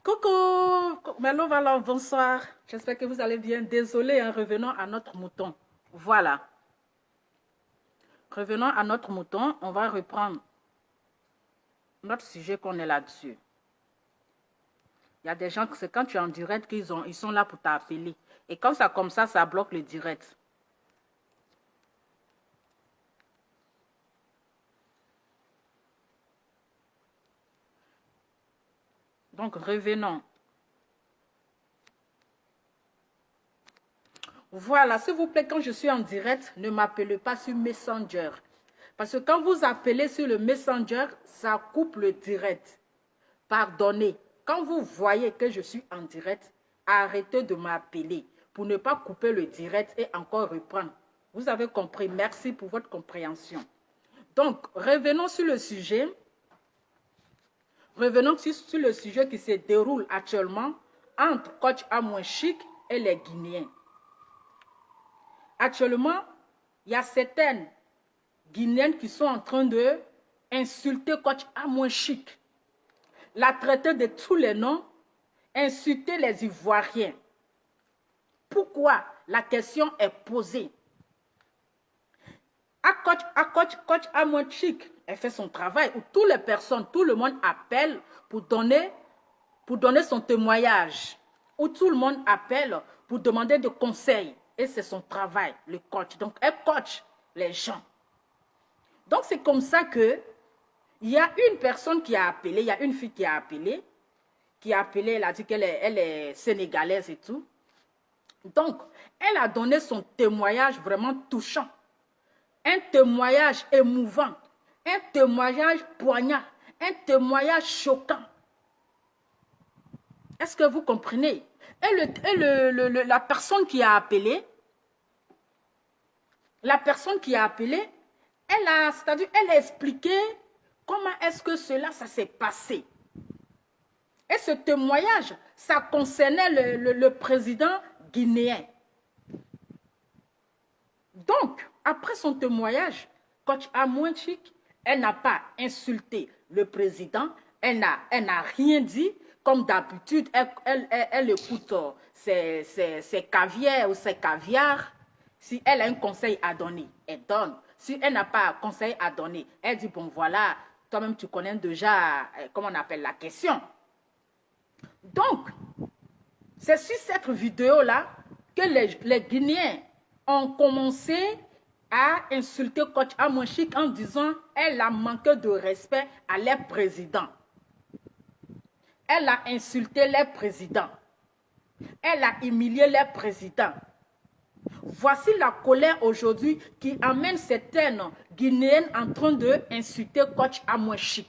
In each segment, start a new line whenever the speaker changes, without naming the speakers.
Coucou, Mello Valor, bonsoir. J'espère que vous allez bien. Désolé, hein, revenons à notre mouton. Voilà. Revenons à notre mouton. On va reprendre notre sujet qu'on est là-dessus. Il y a des gens, c'est quand tu es en direct qu'ils sont là pour t'appeler. Et comme ça, ça bloque le direct. Donc, revenons. Voilà, s'il vous plaît, quand je suis en direct, ne m'appelez pas sur Messenger. Parce que quand vous appelez sur le Messenger, ça coupe le direct. Pardonnez. Quand vous voyez que je suis en direct, arrêtez de m'appeler pour ne pas couper le direct et encore reprendre. Vous avez compris. Merci pour votre compréhension. Donc, revenons sur le sujet. Revenons sur le sujet qui se déroule actuellement entre Coach Amouin-Chic et les Guinéens. Actuellement, il y a certaines Guinéennes qui sont en train de insulter Coach Amouin-Chic, la traiter de tous les noms, insulter les Ivoiriens. Pourquoi? La question est posée. Coach Amouin-Chic, elle fait son travail, où toutes les personnes, tout le monde appelle pour donner son témoignage, où tout le monde appelle pour demander des conseils. Et c'est son travail, le coach. Donc, elle coach les gens. Donc, c'est comme ça que il y a une personne qui a appelé, il y a une fille qui a appelé, elle a dit qu'elle est sénégalaise et tout. Donc, elle a donné son témoignage vraiment touchant. Un témoignage émouvant, un témoignage poignant, un témoignage choquant. Est-ce que vous comprenez? La personne qui a appelé, elle a expliqué comment est-ce que ça s'est passé. Et ce témoignage, ça concernait le président guinéen. Donc, après son témoignage, Coach Amouin-Chic, elle n'a pas insulté le président, elle n'a rien dit. Comme d'habitude, elle écoute ses caviars ou ses caviars. Si elle a un conseil à donner, elle donne. Si elle n'a pas un conseil à donner, elle dit, bon voilà, toi-même tu connais déjà, comment on appelle la question. Donc, c'est sur cette vidéo-là que les Guinéens ont commencé à insulter Coach Amouin-Chic en disant elle a manqué de respect à leur président. Elle a insulté les présidents. Elle a humilié les présidents. Voici la colère aujourd'hui qui amène certaines Guinéennes en train d'insulter Coach Amouin-Chic.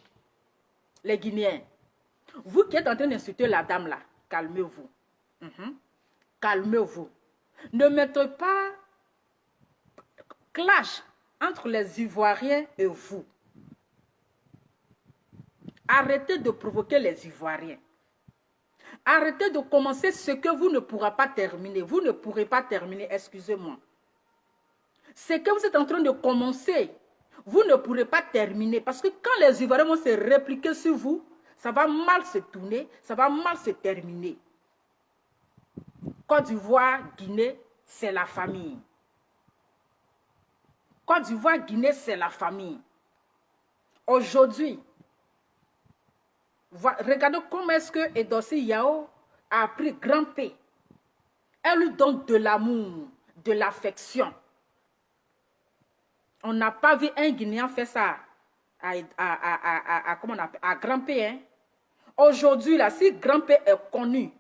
Les Guinéens. Vous qui êtes en train d'insulter la dame là, calmez-vous. Calmez-vous. Ne mettez pas clash entre les Ivoiriens et vous. Arrêtez de provoquer les Ivoiriens. Arrêtez de commencer ce que vous ne pourrez pas terminer. Vous ne pourrez pas terminer, excusez-moi. Ce que vous êtes en train de commencer, vous ne pourrez pas terminer. Parce que quand les Ivoiriens vont se répliquer sur vous, ça va mal se tourner, ça va mal se terminer. Côte d'Ivoire, Guinée, c'est la famille. Côte d'Ivoire, Guinée, c'est la famille. Aujourd'hui, regardez comment est-ce que Edossi Yao a pris Grand P. Elle lui donne de l'amour, de l'affection. On n'a pas vu un Guinéen faire ça comment on appelle, à Grand P. Hein? Aujourd'hui, là, si Grand P est connu,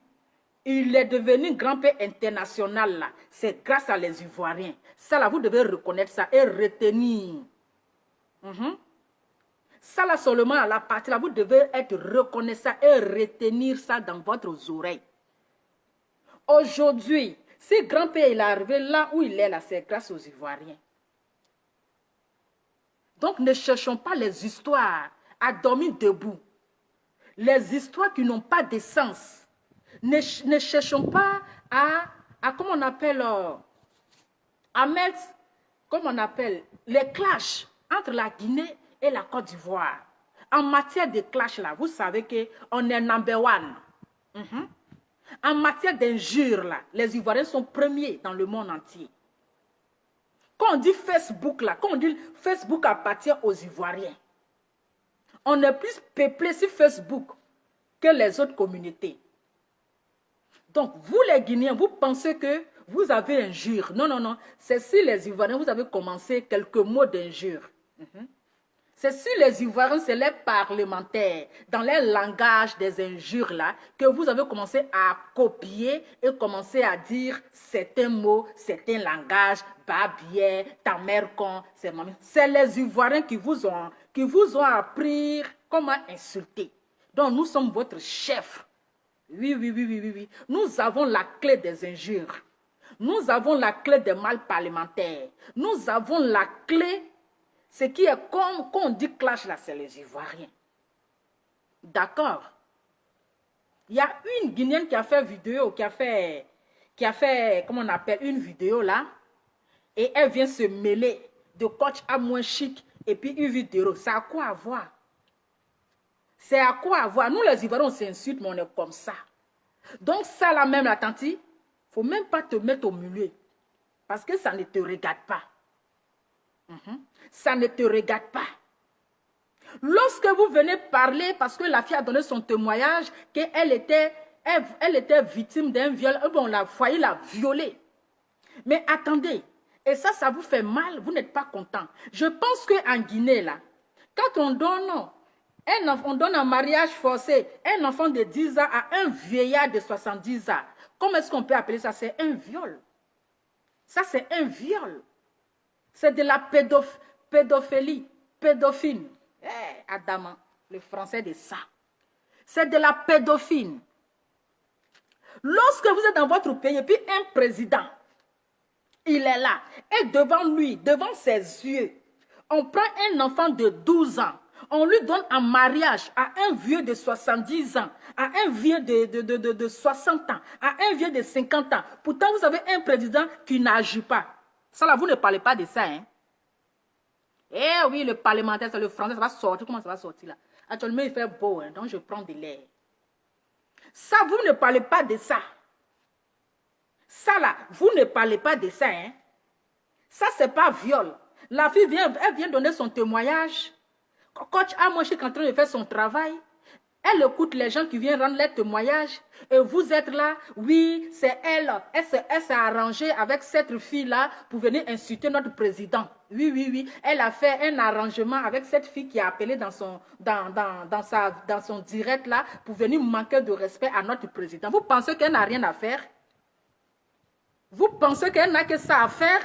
il est devenu Grand P international, là. C'est grâce à les Ivoiriens. Ça, là, vous devez reconnaître ça et retenir. Ça, là, seulement à la partie, là, vous devez être reconnaissant et retenir ça dans votre oreille. Aujourd'hui, si Grand P est arrivé là où il est, là, c'est grâce aux Ivoiriens. Donc, ne cherchons pas les histoires à dormir debout. Les histoires qui n'ont pas de sens. Ne cherchons pas à comment on appelle, à mettre, comment on appelle, les clashs entre la Guinée et la Côte d'Ivoire. En matière de clash, là, vous savez qu'on est number one. En matière d'injures, là, les Ivoiriens sont premiers dans le monde entier. Quand on dit Facebook, là, quand on dit Facebook appartient aux Ivoiriens, on est plus peuplé sur Facebook que les autres communautés. Donc, vous les Guinéens, vous pensez que vous avez injure. Non, non, non. C'est si les Ivoiriens, vous avez commencé quelques mots d'injure. C'est sur les Ivoiriens, c'est les parlementaires, dans les langages des injures là, que vous avez commencé à copier et commencé à dire certains mots, certains langages, babière, ta mère con, c'est maman. C'est les Ivoiriens qui vous ont appris comment insulter. Donc nous sommes votre chef. Oui, oui, oui, oui, oui, oui. Nous avons la clé des injures. Nous avons la clé des mal parlementaires. Nous avons la clé. Ce qui est comme, quand on dit clash là, c'est les Ivoiriens. D'accord. Il y a une Guinéenne qui a fait vidéo, qui a fait, comment on appelle, une vidéo là. Et elle vient se mêler de coach à moins chic et puis une vidéo. C'est à quoi avoir? C'est à quoi avoir? Nous les Ivoiriens, on s'insulte, mais on est comme ça. Donc ça là même, la tante, il ne faut même pas te mettre au milieu. Parce que ça ne te regarde pas. Ça ne te regarde pas. Lorsque vous venez parler, parce que la fille a donné son témoignage, qu'elle était, elle était victime d'un viol, bon, la foyer l'a violée. Mais attendez, et ça vous fait mal, vous n'êtes pas content. Je pense qu'en Guinée, là, quand on donne un mariage forcé, un enfant de 10 ans à un vieillard de 70 ans, comment est-ce qu'on peut appeler ça? C'est un viol. Ça, c'est un viol. C'est de la pédophilie, pédophile. Adama, le français de ça. C'est de la pédophile. Lorsque vous êtes dans votre pays, et puis un président, il est là, et devant lui, devant ses yeux, on prend un enfant de 12 ans, on lui donne un mariage à un vieux de 70 ans, à un vieux de 60 ans, à un vieux de 50 ans. Pourtant, vous avez un président qui n'agit pas. Ça là, vous ne parlez pas de ça, hein? Eh oui, le parlementaire, c'est le français, ça va sortir. Comment ça va sortir là? Actuellement, il fait beau, hein, donc je prends de l'air. Ça, vous ne parlez pas de ça. Ça là, vous ne parlez pas de ça, hein? Ça, c'est pas viol. La fille elle vient donner son témoignage. Coach Amoshi est en train de faire son travail. Elle écoute les gens qui viennent rendre leur témoignage. Et vous êtes là, oui, c'est elle. Elle s'est arrangée avec cette fille-là pour venir insulter notre président. Oui, oui, oui. Elle a fait un arrangement avec cette fille qui a appelé dans son direct là pour venir manquer de respect à notre président. Vous pensez qu'elle n'a rien à faire? Vous pensez qu'elle n'a que ça à faire?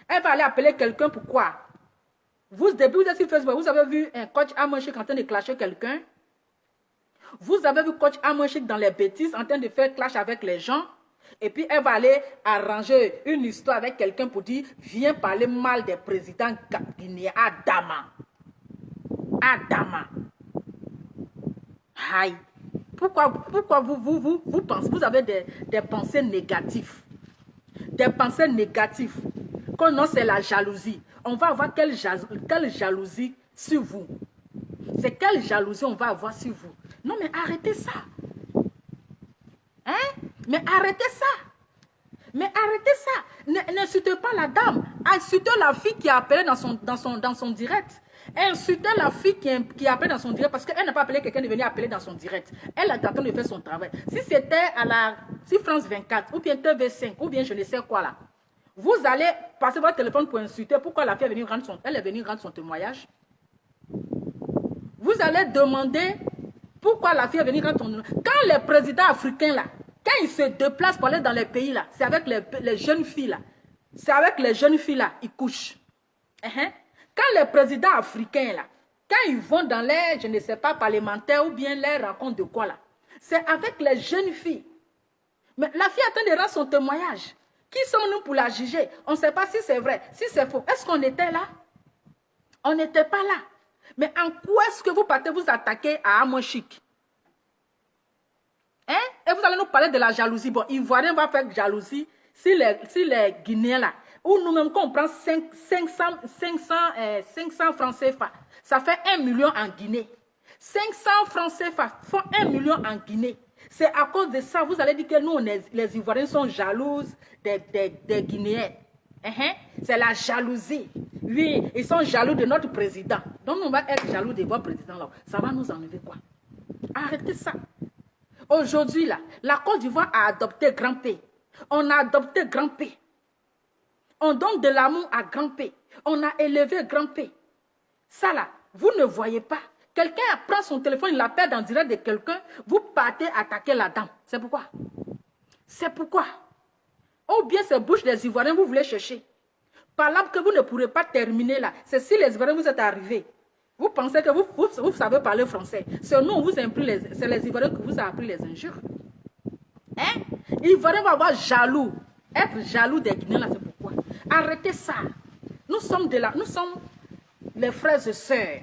Elle va aller appeler quelqu'un, pourquoi? Depuis vous êtes sur Facebook, vous avez vu un coach Amoshi en train de clasher quelqu'un? Vous avez vu coach Amoshik dans les bêtises en train de faire clash avec les gens. Et puis elle va aller arranger une histoire avec quelqu'un pour dire viens parler mal des présidents guinéens. Adama. Adama. Aïe. Pourquoi vous pensez, vous avez des pensées négatives. Des pensées négatives. Quand non, c'est la jalousie. On va avoir quelle jalousie sur vous? C'est quelle jalousie on va avoir sur vous? Non, mais arrêtez ça. Hein? Mais arrêtez ça. Mais arrêtez ça. N'insultez pas la dame. Insultez la fille qui a appelé dans son direct. Insultez la fille qui a appelé dans son direct parce qu'elle n'a pas appelé quelqu'un de venir appeler dans son direct. Elle est en train de faire son travail. Si c'était si France 24 ou bien TV5 ou bien je ne sais quoi là, vous allez passer votre téléphone pour insulter. Pourquoi la fille est venue rendre son témoignage? Vous allez demander pourquoi la fille est venue rendre son témoignage. Quand les présidents africains là, quand ils se déplacent pour aller dans les pays là, c'est avec les jeunes filles là. C'est avec les jeunes filles là, ils couchent. Quand les présidents africains là, quand ils vont dans les, je ne sais pas, parlementaires ou bien les rencontres de quoi là, c'est avec les jeunes filles. Mais la fille attend de rendre son témoignage. Qui sommes-nous pour la juger? On ne sait pas si c'est vrai, si c'est faux. Est-ce qu'on était là? On n'était pas là. Mais en quoi est-ce que vous partez vous attaquer à Amoshik? Hein? Et vous allez nous parler de la jalousie. Bon, Ivoirien va faire jalousie si les Guinéens là, ou nous-mêmes quand on prend 500 francs CFA, ça fait 1 million en Guinée. 500 francs CFA font 1 million en Guinée. C'est à cause de ça, vous allez dire que nous, les Ivoiriens sont jalouses des Guinéens. C'est la jalousie. Oui, ils sont jaloux de notre président. Donc, on va être jaloux de votre président là. Ça va nous enlever quoi? Arrêtez ça. Aujourd'hui, là, la Côte d'Ivoire a adopté Grand P. On a adopté Grand P. On donne de l'amour à Grand P. On a élevé Grand P. Ça là, vous ne voyez pas. Quelqu'un prend son téléphone, il l'appelle en direct de quelqu'un, vous partez attaquer la dame. C'est pourquoi? C'est pourquoi? Ou bien c'est bouche des Ivoiriens, vous voulez chercher. Par là que vous ne pourrez pas terminer là. C'est si les Ivoiriens vous êtes arrivés. Vous pensez que vous savez parler français. C'est nous, vous c'est les Ivoiriens qui vous a appris les injures. Hein? Ivoiriens vont avoir jaloux. Être jaloux des Guinéens là, c'est pourquoi. Arrêtez ça. Nous sommes les frères et sœurs.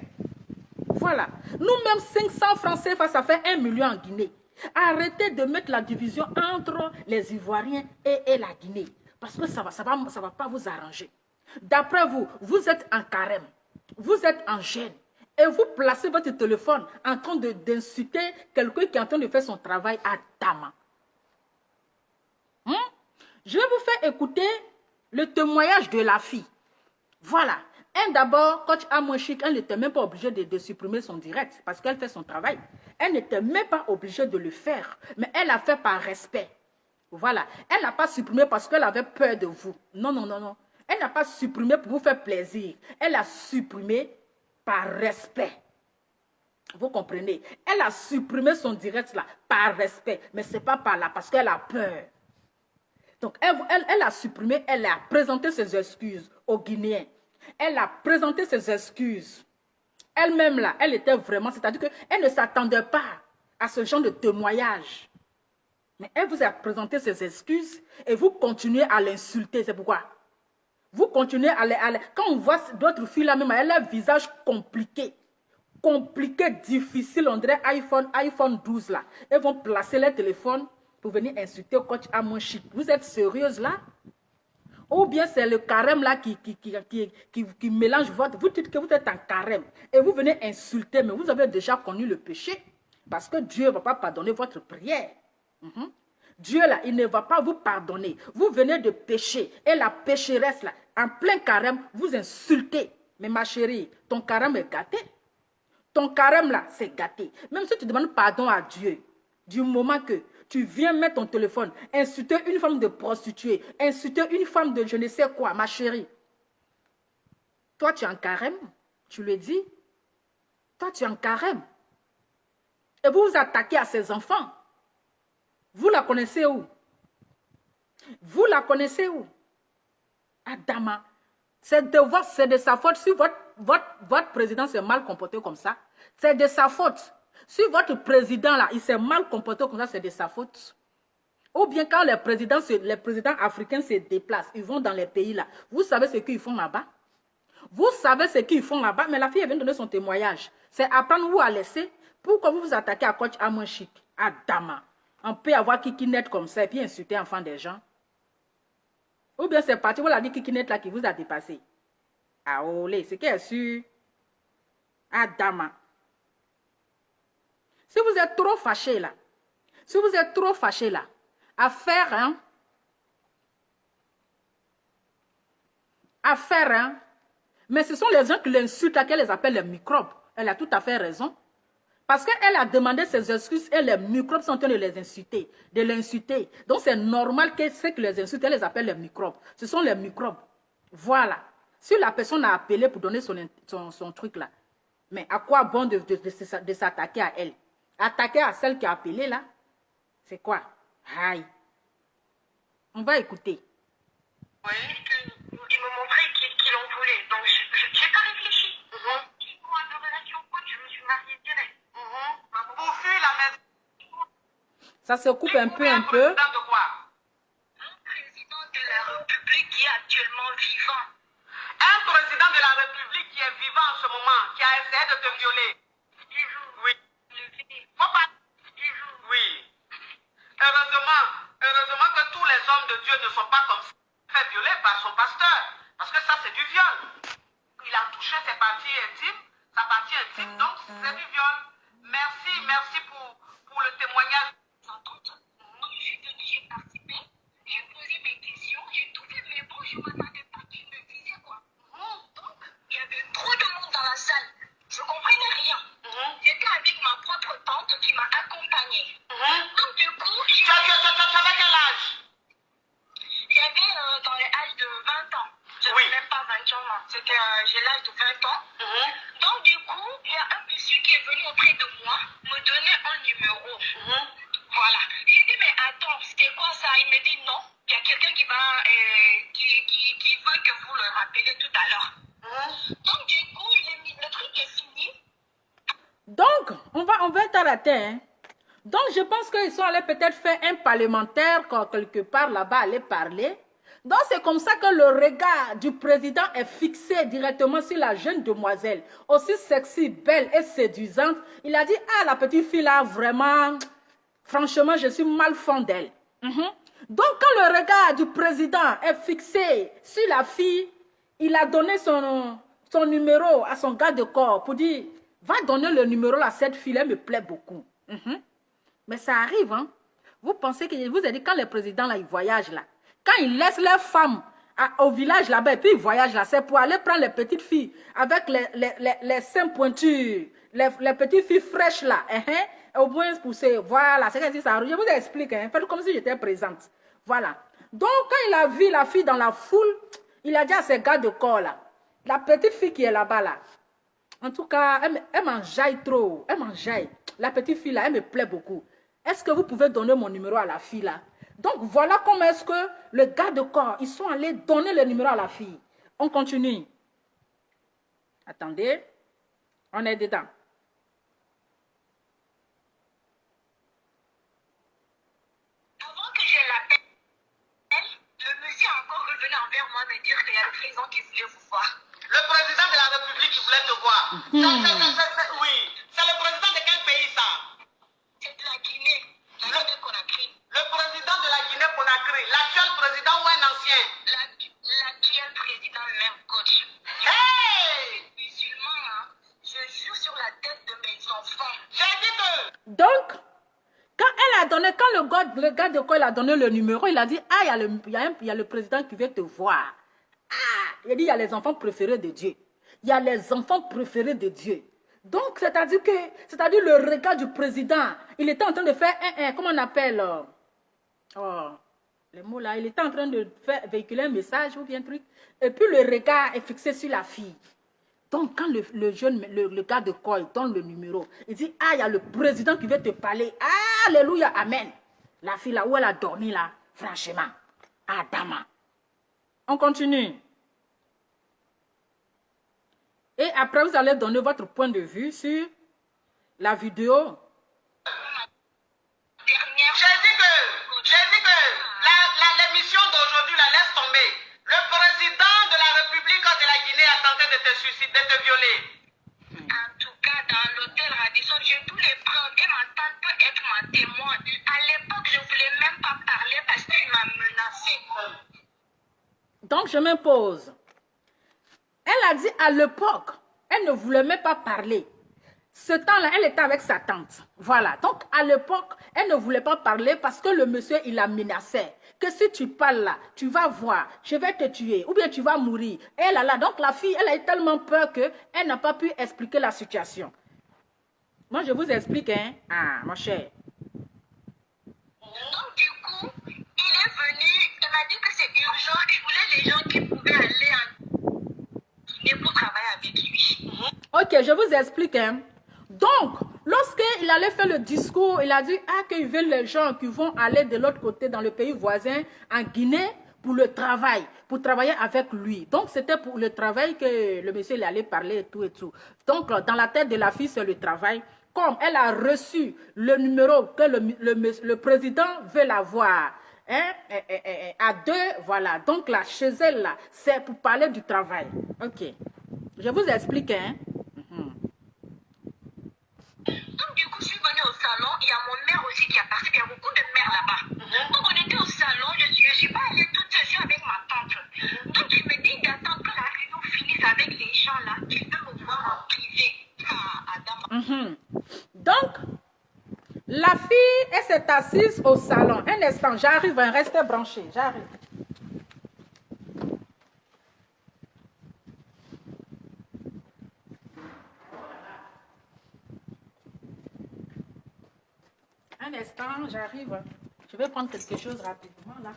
Voilà. Nous-mêmes, 500 francs CFA, ça fait 1 million en Guinée. Arrêtez de mettre la division entre les Ivoiriens et la Guinée. Parce que ça va pas vous arranger. D'après vous, vous êtes en carême. Vous êtes en gêne. Et vous placez votre téléphone en train d'insulter quelqu'un qui est en train de faire son travail à Dama. Je vais vous faire écouter le témoignage de la fille. Voilà. D'abord, coach Amouchik, elle n'était même pas obligée de supprimer son direct parce qu'elle fait son travail. Elle n'était même pas obligée de le faire, mais elle l'a fait par respect. Voilà. Elle n'a pas supprimé parce qu'elle avait peur de vous. Non, non, non, non. Elle n'a pas supprimé pour vous faire plaisir. Elle a supprimé par respect. Vous comprenez? Elle a supprimé son direct là par respect, mais ce n'est pas par là parce qu'elle a peur. Donc, elle a supprimé, elle a présenté ses excuses aux Guinéens. Elle a présenté ses excuses. Elle-même, là, elle était vraiment... C'est-à-dire qu'elle ne s'attendait pas à ce genre de témoignage. Mais elle vous a présenté ses excuses et vous continuez à l'insulter. C'est pourquoi? Vous continuez à quand on voit d'autres filles là même, elle a un visage compliqué. Compliqué, difficile. On dirait iPhone 12 là. Elles vont placer leur téléphone pour venir insulter au coach Amouchik. Vous êtes sérieuse là? Ou bien c'est le carême là qui mélange votre... Vous dites que vous êtes en carême et vous venez insulter, mais vous avez déjà connu le péché. Parce que Dieu ne va pas pardonner votre prière. Dieu là, il ne va pas vous pardonner. Vous venez de pécher et la pécheresse là, en plein carême, vous insultez. Mais ma chérie, ton carême est gâté. Ton carême là, c'est gâté. Même si tu demandes pardon à Dieu, du moment que tu viens mettre ton téléphone, insulter une femme de prostituée, insulter une femme de je ne sais quoi, ma chérie. Toi, tu es en carême, tu le dis. Toi, tu es en carême. Et vous vous attaquez à ses enfants. Vous la connaissez où? Vous la connaissez où? Adama. C'est de sa faute si votre président s'est mal comporté comme ça. C'est de sa faute. Si votre président là, il s'est mal comporté comme ça, c'est de sa faute. Ou bien quand les présidents africains se déplacent, ils vont dans les pays là. Vous savez ce qu'ils font là-bas? Vous savez ce qu'ils font là-bas? Mais la fille vient de donner son témoignage. C'est apprendre vous à laisser. Pourquoi vous vous attaquez à coach Amouchik, à Dama? On peut avoir Kikinet comme ça et puis insulter enfant des gens. Ou bien c'est parti, vous l'avez dit Kikinet là qui vous a dépassé. Ah olé, c'est qu'elle est sûr. À Dama. Si vous êtes trop fâché là, à faire, mais ce sont les gens qui l'insultent, qu'elle les appelle les microbes. Elle a tout à fait raison. Parce qu'elle a demandé ses excuses et les microbes sont en train de les insulter, de l'insulter. Donc c'est normal que ceux qui les insultent, elle les appelle les microbes. Ce sont les microbes. Voilà. Si la personne a appelé pour donner son truc là, mais à quoi bon de s'attaquer à elle? Attaquer à celle qui a appelé là, c'est quoi? Aïe. On va écouter.
Oui, il me montrait qu'il en voulait, donc je n'ai pas réfléchi. 6 mois de relation coach, je me suis mariée direct. Pour fuir la maison.
Ça se coupe un peu.
Un président de quoi? Un président de la République qui est actuellement vivant. Un président de la République qui est vivant en ce moment, qui a essayé de te violer. Oui. Faut pas. Oui. Heureusement que tous les hommes de Dieu ne sont pas comme ça, fait violer par son pasteur. Parce que ça, c'est du viol. Il a touché ses parties intimes, sa partie intime, donc c'est du viol. Merci pour le témoignage. accompagner. Donc, du coup, tu avais quel âge? J'avais dans l'âge de 20 ans. Je n'avais même pas 20 ans, moi. J'ai l'âge de 20 ans. Donc, du coup, il y a un monsieur qui est venu auprès de moi me donner un numéro. Voilà. J'ai dit, mais attends, c'était quoi ça? Il me dit non. Il y a quelqu'un qui veut que vous le rappelez tout à l'heure. Donc, du coup, le truc est fini.
Donc, on va t'arrêter. Hein. Donc, je pense qu'ils sont allés peut-être faire un parlementaire quelque part là-bas, aller parler. Donc, c'est comme ça que le regard du président est fixé directement sur la jeune demoiselle, aussi sexy, belle et séduisante. Il a dit, ah, la petite fille là, vraiment, franchement, je suis mal fond d'elle. Donc, quand le regard du président est fixé sur la fille, il a donné son numéro à son garde de corps pour dire, va donner le numéro à cette fille, elle me plaît beaucoup. Mais ça arrive, hein. Vous pensez que je vous ai dit, quand les présidents là, ils voyagent là, quand ils laissent leurs femmes au village là-bas, et puis ils voyagent là, c'est pour aller prendre les petites filles avec les seins pointus, les petites filles fraîches là, au moins pousser, voilà, c'est comme si ça arrive. Je vous explique, hein, faites comme si j'étais présente. Voilà. Donc, quand il a vu la fille dans la foule, il a dit à ses gars de corps là, la petite fille qui est là-bas là, en tout cas, elle m'enjaille trop, elle m'enjaille. La petite fille là, elle me plaît beaucoup. Est-ce que vous pouvez donner mon numéro à la fille là? Donc, voilà comment est-ce que le gars de corps, ils sont allés donner le numéro à la fille. On continue. Attendez. On est dedans.
Avant que je l'appelle, le monsieur est encore revenu envers moi me dire qu'il y a le président qui voulait vous voir. Le président de la République qui voulait te voir. Oui. C'est le président de quel pays ça? C'est de la Guinée. La Guinée-Conakry. Le président de la Guinée-Conakry. L'actuel président ou un ancien? L'actuel président même, coach. Hey! Musulman, hein? Je joue sur la tête de mes enfants. J'ai dit que...
Donc, quand elle a donné, quand le gars de quoi il a donné le numéro, il a dit, ah, il y a le président qui veut te voir. Ah, il a dit, il y a les enfants préférés de Dieu. Il y a les enfants préférés de Dieu. Donc, c'est-à-dire le regard du président, il était en train de faire comment on appelle, les mots là, il était en train de véhiculer un message ou bien un truc. Et puis le regard est fixé sur la fille. Donc, quand le gars de corps il donne le numéro, il dit, ah, il y a le président qui veut te parler. Ah, alléluia, amen. La fille là où elle a dormi là, franchement, Adama. On continue. Et après, vous allez donner votre point de vue sur la vidéo.
J'ai dit que l'émission d'aujourd'hui, la laisse tomber. Le président de la République de la Guinée a tenté de te suicider, de te violer. En tout cas, dans l'hôtel Radisson, j'ai tous les preuves et ma tante peut être ma témoin. À l'époque, je ne voulais même pas parler parce qu'il m'a menacé.
Donc, je m'impose. Elle a dit à l'époque, elle ne voulait même pas parler. Ce temps-là, elle était avec sa tante. Voilà. Donc, à l'époque, elle ne voulait pas parler parce que le monsieur, il la menaçait. Que si tu parles là, tu vas voir, je vais te tuer ou bien tu vas mourir. Et là, donc la fille, elle a eu tellement peur qu'elle n'a pas pu expliquer la situation. Moi, je vous explique, hein. Ah, mon cher.
Donc, du coup, il est venu, il m'a dit que c'est urgent. Il voulait les gens qui pouvaient aller en Guinée pour travailler avec lui.
Ok, je vous explique, hein. Donc, lorsqu'il allait faire le discours, il a dit qu'il veut les gens qui vont aller de l'autre côté dans le pays voisin, en Guinée, pour le travail, pour travailler avec lui. Donc, c'était pour le travail que le monsieur il allait parler et tout et tout. Donc, dans la tête de la fille, c'est le travail. Comme elle a reçu le numéro que le président veut l'avoir, hein, à deux, voilà. Donc, là, chez elle, là, c'est pour parler du travail. Ok. Je vous explique, hein.
Donc, du coup, je suis venue au salon. Il y a mon mère aussi qui a parti. Il y a beaucoup de mères là-bas. Donc, on était au salon. Je ne suis pas allée toute seule. Je suis avec ma tante. Donc, il me dit d'attendre que la réunion finisse avec les gens là. Tu peux me voir en privé. Ah, Adam.
Donc, la fille, elle s'est assise au salon. Un instant, j'arrive, hein, restez branchés. J'arrive. Un instant, j'arrive. Je vais prendre quelque chose rapidement là.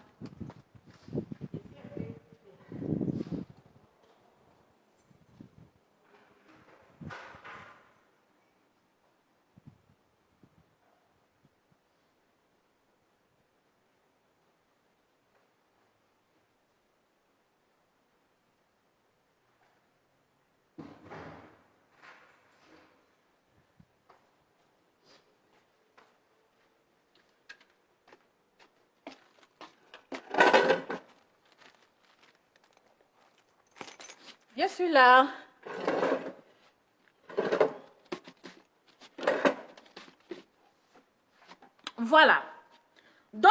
Je suis là. Voilà. Donc,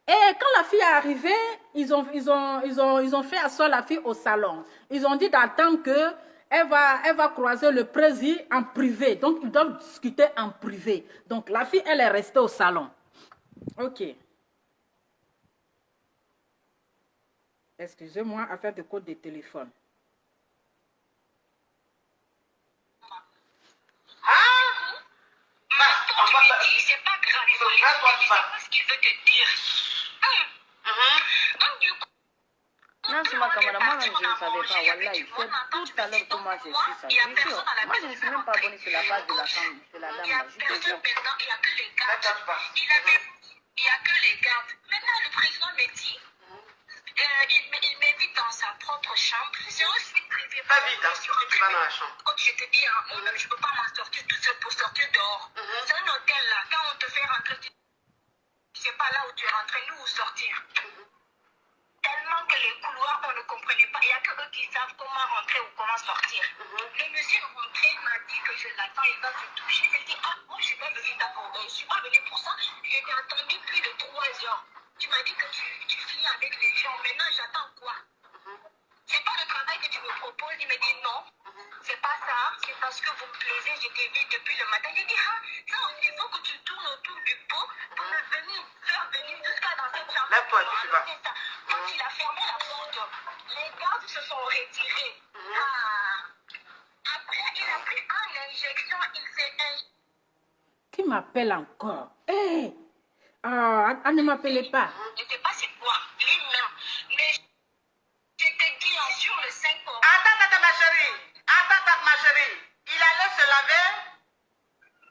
et quand la fille est arrivée, ils ont fait asseoir la fille au salon. Ils ont dit d'attendre que elle va croiser le président en privé. Donc, ils doivent discuter en privé. Donc, la fille, elle est restée au salon. Ok. Excusez-moi, affaire de code de téléphone.
C'est pas grave, il faut pas ce qu'il veut te dire. Donc, du coup,
non, c'est ma camarade, moi je ne savais pas, voilà, il fait tout à l'heure comment je suis ça. Je suis, moi je ne suis même pas abonné sur la page de la femme, de la dame.
il n'y a personne maintenant, il n'y a que les gardes. Il n'y a que les gardes. Maintenant, le président me dit, il m'invite dans sa propre chambre. C'est aussi privé.
Pas vite, hein, si tu vas dans la chambre.
Comme je te dis, moi-même, je ne peux pas m'en sortir tout seul pour sortir dehors. C'est un hôtel là. Quand on te fait rentrer, tu ne sais pas là où tu es rentré, nous où sortir. Tellement que les couloirs, on ne comprenait pas. Il n'y a que eux qui savent comment rentrer ou comment sortir. Le monsieur est rentré, m'a dit que je l'attends, il va se toucher. J'ai dit, ah, moi, je suis pas venue d'abord. Je ne suis pas venue pour ça. Je t'ai attendu plus de 3 heures. Tu m'as dit que tu finis avec les gens. Maintenant, j'attends quoi? C'est pas le travail que tu me proposes. Il me dit non. C'est pas ça. C'est parce que vous me plaisez. Je t'ai vu depuis le matin. J'ai dit, ah, ça, il faut que tu tournes autour du pot pour me faire venir jusqu'à dans cette chambre.
Lève-toi, tu vas.
Quand il a fermé la porte, les gardes se sont retirés. Après, il a pris une injection. Il s'est injecté.
Qui m'appelle encore? Hé! Ne m'appelez pas.
Je ne sais pas c'est quoi, lui-même. Mais je te dis, sur le 5 octobre.
Attends, ma chérie. Attends, ma chérie. Il allait se laver.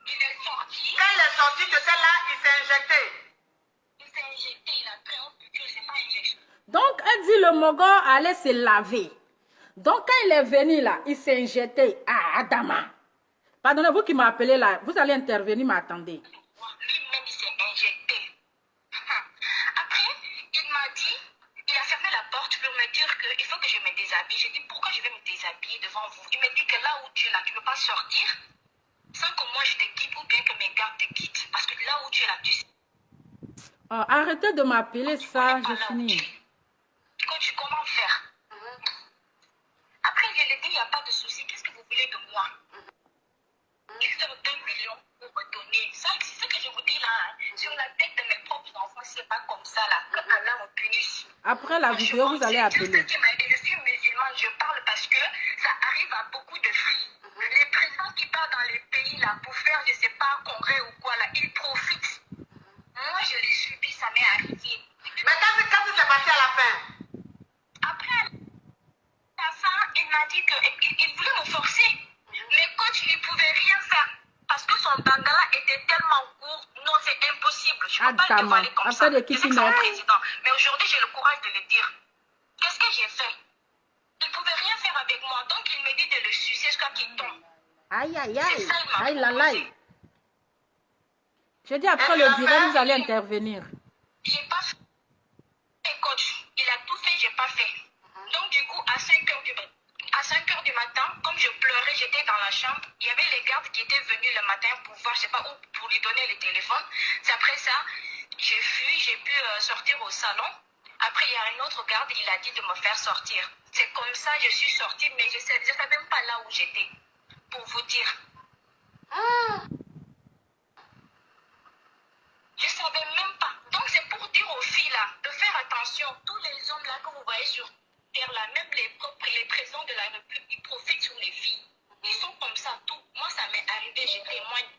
Il est sorti.
Quand il est sorti, que celle-là, il s'est injecté.
Il s'est injecté, il a pris un piqûre, c'est pas injection.
Donc, elle dit le mogol allait se laver. Donc, quand il est venu là, il s'est injecté à Adama. Pardonnez, vous qui m'appelez là, vous allez intervenir, mais attendez.
Lui-même, il s'est injecté. Après, il m'a dit, il a fermé la porte pour me dire qu'il faut que je me déshabille. J'ai dit, pourquoi je vais me déshabiller devant vous? Il me dit que là où tu es là, tu ne peux pas sortir sans que moi je te quitte ou bien que mes gardes te quittent. Parce que là où tu es là, tu sais.
Arrêtez de m'appeler ça, je finis.
Comment faire? Après, je lui ai dit, il n'y a pas de souci. Qu'est-ce que vous voulez de moi? Il sort 2 millions pour me donner. Ça, c'est ce que je vous dis là. Sur la tête de mes propres enfants, c'est pas comme ça là. Que Allah me punisse.
Après la vidéo, vous allez appeler.
Je suis musulmane, je parle parce que ça arrive à beaucoup de filles. Les présidents qui partent dans les pays là pour faire, je sais pas, congrès ou quoi là, ils profitent. Moi, je l'ai subi, ça m'est arrivé.
Mais quand c'est passé à la fin?
Après, à la fin, il m'a dit qu'il voulait me forcer. Mais coach, il ne pouvait rien faire. Parce que son bangala était tellement court. Non, c'est impossible. Je ne peux pas le dévoiler comme ça. Je sais que c'est le président. Mais aujourd'hui, j'ai le courage de le dire. Qu'est-ce que j'ai fait? Il ne pouvait rien faire avec moi. Donc, il me dit de le sucer jusqu'à qu'il tombe.
Aïe, aïe, aïe.
C'est ça, il m'a
Aïe, la,
proposé.
aïe. Je dis après le direct, vous allez intervenir.
J'ai pas fait. Coach, il a tout fait, j'ai pas fait. Donc, du coup, à 5 heures du matin, comme je pleurais, j'étais dans la chambre. Il y avait les gardes qui étaient venus le matin pour voir, je sais pas où, pour lui donner le téléphone. C'est après ça, j'ai fui, j'ai pu sortir au salon. Après, il y a un autre garde, il a dit de me faire sortir. C'est comme ça, je suis sortie, mais je savais même pas là où j'étais. Pour vous dire. Je savais même pas. Donc, c'est pour dire aux filles là, de faire attention. Tous les hommes là que vous voyez sur terre là, même les présidents de la République, ils profitent sur les filles. Ils sont comme ça, tout. Moi, ça m'est arrivé, je témoigne.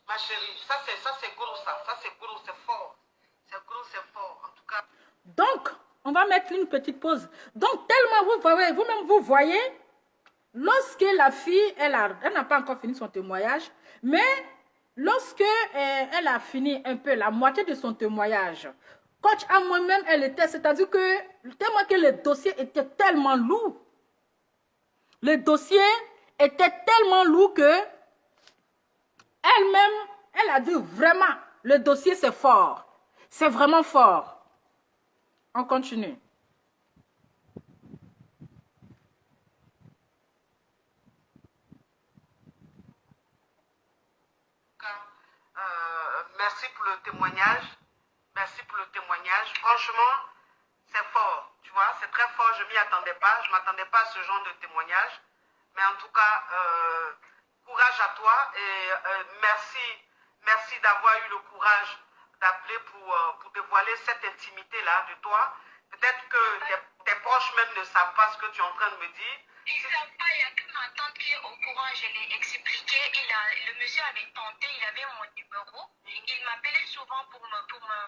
Ma chérie, ça c'est gros, ça c'est gros, c'est fort. C'est gros, c'est fort, en tout cas.
Donc, on va mettre une petite pause. Donc, tellement vous voyez, vous-même vous voyez, lorsque la fille, elle n'a pas encore fini son témoignage, mais lorsque elle a fini un peu la moitié de son témoignage, coach à moi-même, elle était, c'est-à-dire que tellement que le dossier était tellement lourd, le dossier était tellement lourd que elle-même, elle a dit vraiment, le dossier c'est fort, c'est vraiment fort. On continue.
Merci pour le témoignage. Merci pour le témoignage. Franchement, c'est fort. Tu vois, c'est très fort. Je ne m'y attendais pas. Je ne m'attendais pas à ce genre de témoignage. Mais en tout cas, courage à toi. Et merci d'avoir eu le courage d'appeler pour dévoiler cette intimité-là de toi. Peut-être que tes proches même ne savent pas ce que tu es en train de me dire.
Ils ne savent pas, il n'y a que ma tante qui est au courant, je l'ai expliqué. Le monsieur avait tenté, il avait mon numéro. Il m'appelait souvent pour me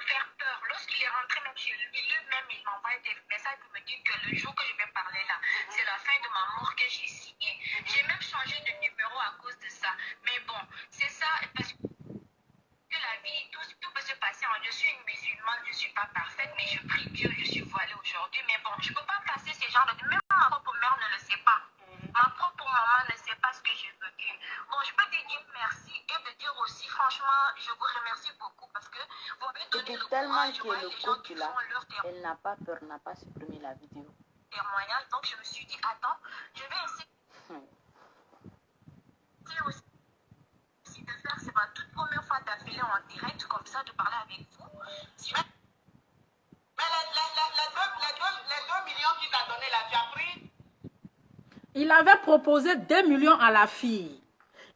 faire peur. Lorsqu'il est rentré même chez lui-même, il m'envoie des messages pour me dire que le jour que je vais parler là, c'est la fin de ma mort que j'ai signé. J'ai même changé de numéro à cause de ça. Mais bon, c'est ça, parce que la vie, tout peut se passer. Je suis une musulmane, je ne suis pas parfaite, mais je prie Dieu, je suis voilée aujourd'hui. Mais bon, je ne peux pas passer ces genres de... Même ma propre mère ne le sait pas. Ma propre maman ne sait pas ce que j'ai vécu. Bon, je peux te dire merci et te dire aussi, franchement, je vous remercie beaucoup parce que vous m'avez donné le
tellement
courage.
que le coach là, elle n'a pas peur, n'a pas supprimé la vidéo.
Témoignage, donc je me suis dit, attends, je vais essayer aussi de faire, c'est ma toute première fois d'appeler en direct comme ça, de parler avec vous.
Mais les 2 millions qu'il t'a donné là, tu as pris?
Il avait proposé 2 millions à la fille.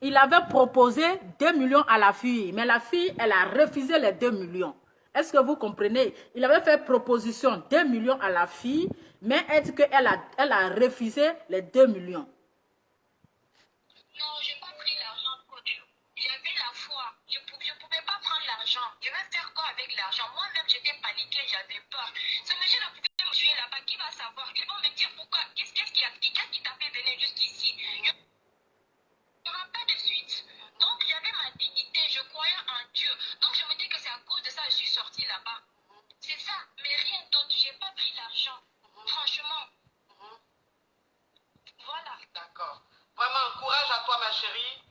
Il avait proposé 2 millions à la fille. Mais la fille, elle a refusé les 2 millions. Est-ce que vous comprenez? Il avait fait proposition 2 millions à la fille. Mais est-ce qu'elle a refusé les 2 millions?
Non, je n'ai pas pris l'argent, coach. J'avais la foi. Je ne pouvais pas prendre l'argent. Je vais faire quoi avec l'argent? Moi-même, j'étais paniquée, j'avais peur. Ce monsieur-là pouvait me tuer là-bas. Qui va savoir? Ils vont me dire pourquoi. Qu'est-ce qui t'a fait venir jusqu'ici? Il n'y aura pas de suite. Donc, j'avais ma dignité. Je croyais en Dieu. Donc, je me dis que c'est à cause de ça que je suis sortie là-bas. C'est ça, mais rien d'autre. Je n'ai pas pris l'argent. Franchement. Voilà.
D'accord. Vraiment, courage à toi, ma chérie.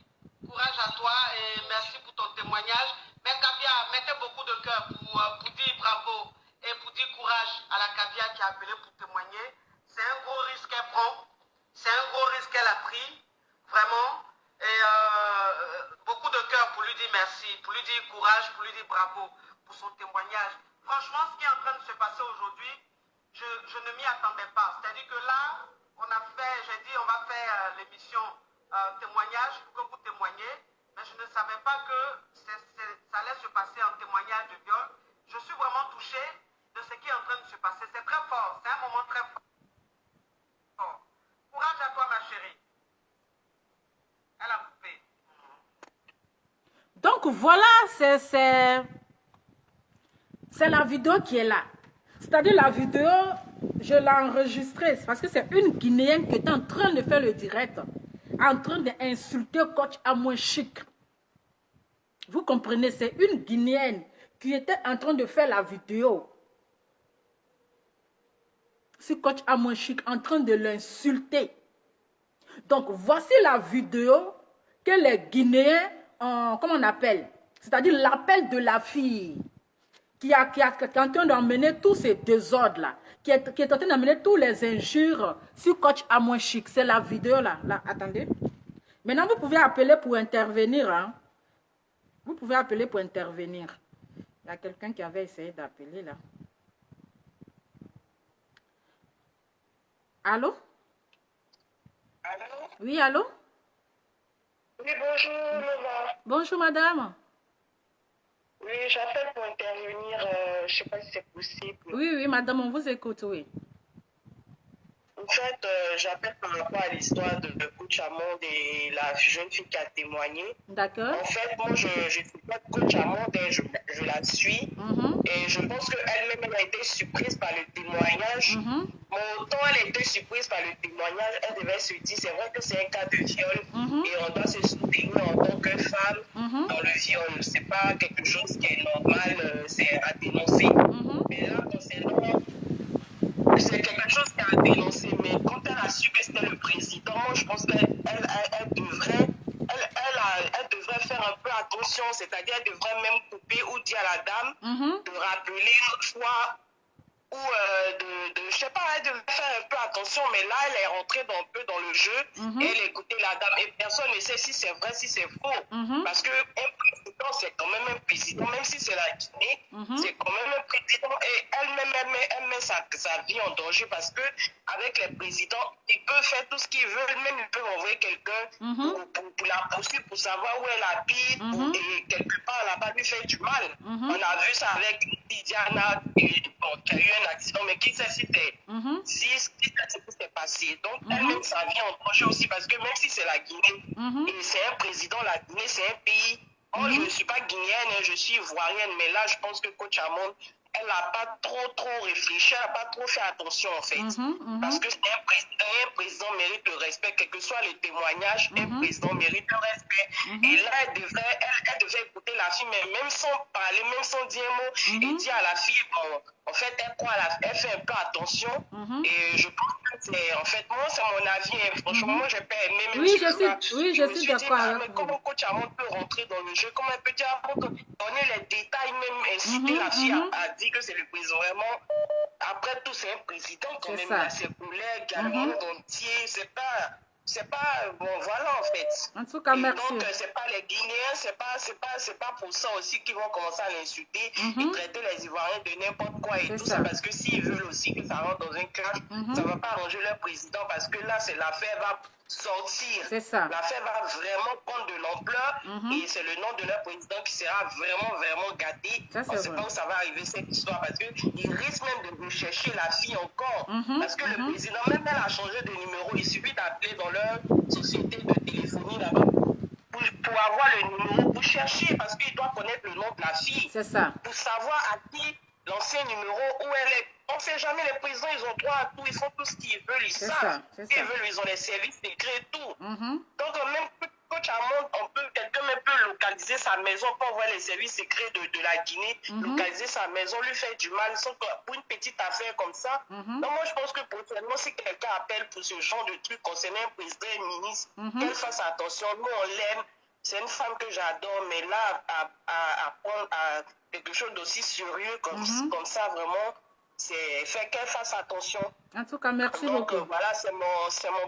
Courage à toi et merci pour ton témoignage. Mais Kavia, mettez beaucoup de cœur pour dire bravo et pour dire courage à la Kavia qui a appelé pour témoigner. C'est un gros risque qu'elle prend. C'est un gros risque qu'elle a pris. Vraiment. Et beaucoup de cœur pour lui dire merci, pour lui dire courage, pour lui dire bravo pour son témoignage. Franchement, ce qui est en train de se passer aujourd'hui, je ne m'y attendais pas. C'est-à-dire que là, on a fait, j'ai dit, on va faire l'émission témoignage pour que vous témoignez, mais je ne savais pas que ça allait se passer en témoignage de viol. Je suis vraiment touchée de ce qui est en train de se passer. C'est très fort, c'est un moment très fort. Courage à toi, ma chérie. Elle a coupé.
Donc voilà, c'est la vidéo qui est là. C'est-à-dire la vidéo, je l'ai enregistrée parce que c'est une Guinéenne qui est en train de faire le direct, en train d'insulter coach Amoué Chic. Vous comprenez, c'est une Guinéenne qui était en train de faire la vidéo. C'est coach Amoué Chic en train de l'insulter. Donc voici la vidéo que les Guinéens, comment on appelle, c'est-à-dire l'appel de la fille. Qui est en train d'emmener tous ces désordres-là, qui est en train d'emmener tous les injures sur coach Amoué Chic. C'est la vidéo là. Attendez. Maintenant, vous pouvez appeler pour intervenir. Hein. Vous pouvez appeler pour intervenir. Il y a quelqu'un qui avait essayé d'appeler là. Allô?
Allô?
Oui, allô?
Oui, bonjour, maman.
Bonjour, madame.
Oui, j'appelle pour intervenir. Je ne sais pas si c'est possible.
Oui, madame, on vous écoute, oui.
En fait, j'appelle par rapport à l'histoire de Coach Amond et la jeune fille qui a témoigné.
D'accord.
En fait, moi, je ne suis pas Coach Amond, je la suis. Et je pense qu'elle-même, elle a été surprise par le témoignage. Mais autant elle a été surprise par le témoignage, elle devait se dire, c'est vrai que c'est un cas de viol et on doit se soutenir en tant que femme dans le viol. C'est pas quelque chose qui est normal, c'est à dénoncer. Mais là, concernant, c'est quelque chose qui a dénoncé, mais quand elle a su que c'était le président, moi je pense qu'elle devrait, elle devrait faire un peu attention, c'est-à-dire elle devrait même couper ou dire à la dame de rappeler une fois ou je sais pas, elle devait faire un peu attention, mais là elle est rentrée un peu dans le jeu et elle écoutait la dame et personne ne sait si c'est vrai, si c'est faux, parce que un président c'est quand même un président, même si c'est la Guinée, c'est quand même un président et elle-même elle met sa vie en danger parce que avec les présidents ils peuvent faire tout ce qu'ils veulent, même ils peuvent envoyer quelqu'un pour la poursuivre, pour savoir où elle habite, et quelque part là-bas lui faire du mal. On a vu ça avec Diana qui a eu un accident, mais qui sait si c'est passé. Donc elle-même sa vie en danger aussi parce que même si c'est la Guinée et c'est un président, la Guinée c'est un pays. Moi je ne suis pas guinéenne, je suis ivoirienne, mais là je pense que Coach Amond, elle n'a pas trop réfléchi, elle n'a pas trop fait attention en fait. Parce que un président mérite le respect, quel que soit les témoignages, un président mérite le respect. Et là, elle devait écouter la fille, mais même sans parler, même sans dire un mot, et dire à la fille, bon, en fait, elle fait un peu attention. Et je pense que c'est, en fait, moi, c'est mon avis. Hein. Franchement, moi, j'ai pas aimé. Même
Oui,
si
je suis d'accord avec vous.
Comment Coach Amond peut rentrer dans le jeu, comment elle peut dire, donner les détails, même inciter la fille à dire que c'est le président. Vraiment, après tout, c'est un président quand même. Il a ses collègues, il y a le monde entier. C'est pas bon, voilà en fait.
En tout cas, merci.
Donc, c'est pas les Guinéens, c'est pas pour ça aussi qu'ils vont commencer à l'insulter et traiter les Ivoiriens de n'importe quoi et tout ça. Parce que s'ils veulent aussi que ça rentre dans un clash, ça va pas arranger leur président parce que là, c'est l'affaire va sortir.
C'est ça.
L'affaire va vraiment prendre de l'ampleur et c'est le nom de leur président qui sera vraiment gâté. On ne sait pas où ça va arriver cette histoire parce qu'ils risquent même de rechercher la fille encore. Parce que le président, même elle a changé de numéro, il suffit d'appeler dans leur société de téléphonie là-bas pour avoir le numéro, pour chercher parce qu'il doit connaître le nom de la fille.
C'est ça.
Pour savoir à qui l'ancien numéro, où elle est. On ne sait jamais, les présidents, ils ont droit à tout, ils font tout ce qu'ils veulent, ils savent. Ils veulent, ils ont les services secrets et tout. Donc, même Coach Amond, quelqu'un même peut localiser sa maison pour voir les services secrets de la Guinée, localiser sa maison, lui faire du mal, sauf que pour une petite affaire comme ça. Donc, moi, je pense que potentiellement, si quelqu'un appelle pour ce genre de truc concernant un président et un ministre, qu'elle fasse attention. Nous, on l'aime. C'est une femme que j'adore, mais là, à prendre à quelque chose d'aussi sérieux comme ça, vraiment, c'est fait qu'elle fasse attention.
En tout cas, merci
beaucoup.
beaucoup.
Voilà, c'est mon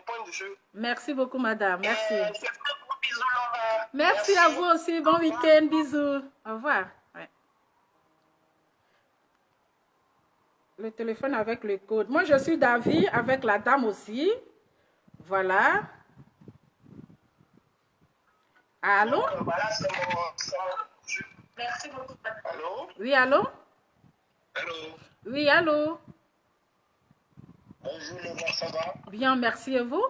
point de vue.
Merci beaucoup, madame. Merci.
Bisous, Laura.
Merci à vous aussi. Bon week-end. Bisous. Au revoir. Ouais. Le téléphone avec le code. Moi, je suis d'avis avec la dame aussi. Voilà. Allô?
Donc, voilà, c'est mon... Merci beaucoup. Allô?
Oui, allô?
Allô?
Oui, allô?
Bonjour, Laura, ça va?
Bien, merci. Et vous?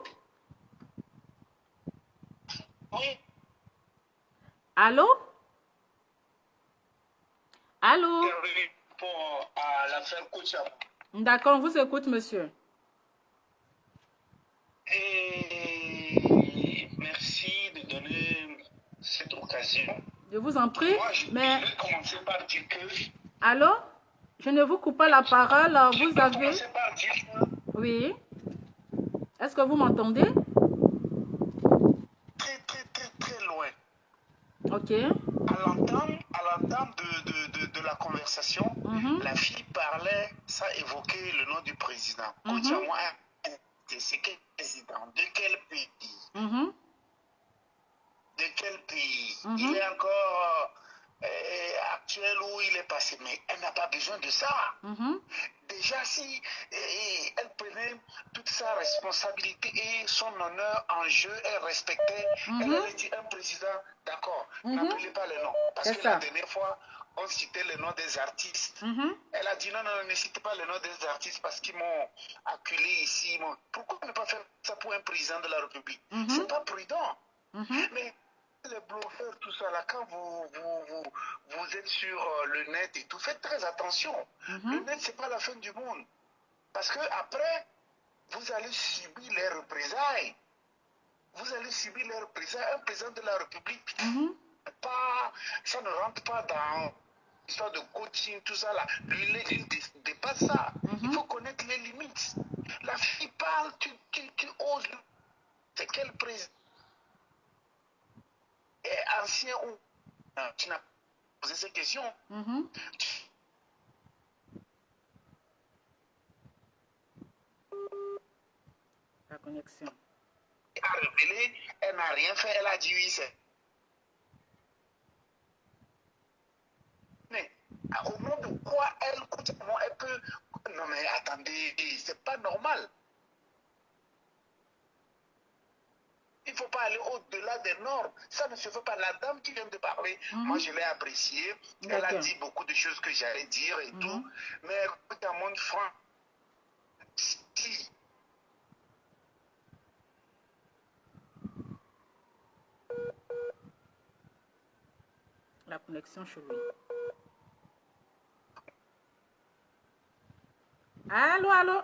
Oui.
Allô? Allô?
Pour l'affaire Coach Amond.
D'accord, on vous écoute, monsieur.
Et merci de donner cette occasion.
Je vous en prie.
Moi, je vais commencer par dire que...
Allô? Je ne vous coupe pas la parole. Vous avez...
commencer par dire que...
Oui. Est-ce que vous m'entendez?
Très loin.
Ok.
À l'entame de la conversation, la fille parlait, ça évoquait le nom du président. Coach Amond, c'est quel président? De quel pays? De quel pays? Il est encore actuel où il est passé, mais elle n'a pas besoin de ça. Déjà, si elle prenait toute sa responsabilité et son honneur en jeu, elle respectait, elle allait dire un président, d'accord, n'appelez pas le nom. Parce que la dernière fois,
on citait le nom des artistes. Elle a dit non, non, ne citez pas le nom des artistes parce qu'ils m'ont acculé ici. Pourquoi ne pas faire ça pour un président de la République? C'est pas prudent. Mais les bluffeurs, tout ça, là, quand vous êtes sur le net et tout, faites très attention. Le net, c'est pas la fin du monde. Parce que après, vous allez subir les représailles. Vous allez subir les représailles. Un président de la République, ça ne rentre pas dans l'histoire de coaching, tout ça là. Il dépasse ça. Il faut connaître les limites. La fille parle, tu oses. C'est quel président est ancien ou tu n'as pas posé ces questions?
La connexion.
Elle a révélé, elle n'a rien fait, elle a dit oui, c'est. Mais au nom de quoi elle peut. Non mais attendez, c'est pas normal. Il ne faut pas aller au-delà des normes. Ça ne se fait pas. La dame qui vient de parler, moi je l'ai appréciée. Elle a dit beaucoup de choses que j'allais dire et tout. Mais écoute, à mon franc, si.
La connexion chez lui. Allô, allô?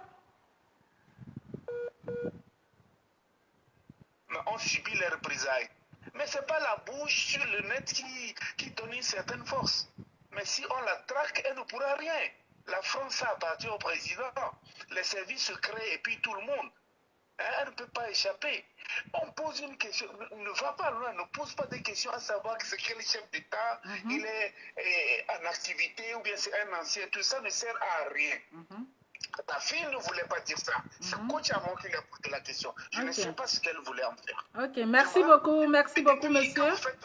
On subit les représailles. Mais ce n'est pas la bouche sur le net qui donne une certaine force. Mais si on la traque, elle ne pourra rien. La France, ça appartient au président, les services secrets et puis tout le monde. Elle ne peut pas échapper. On pose une question, ne va pas loin, ne pose pas des questions à savoir que c'est quel chef d'État, il est en activité ou bien c'est un ancien, tout ça ne sert à rien. Ta fille ne voulait pas dire ça. C'est coach avant qu'il a posé la question. Je ne sais pas ce qu'elle voulait en faire.
Ok, merci beaucoup, monsieur.
Quand vous faites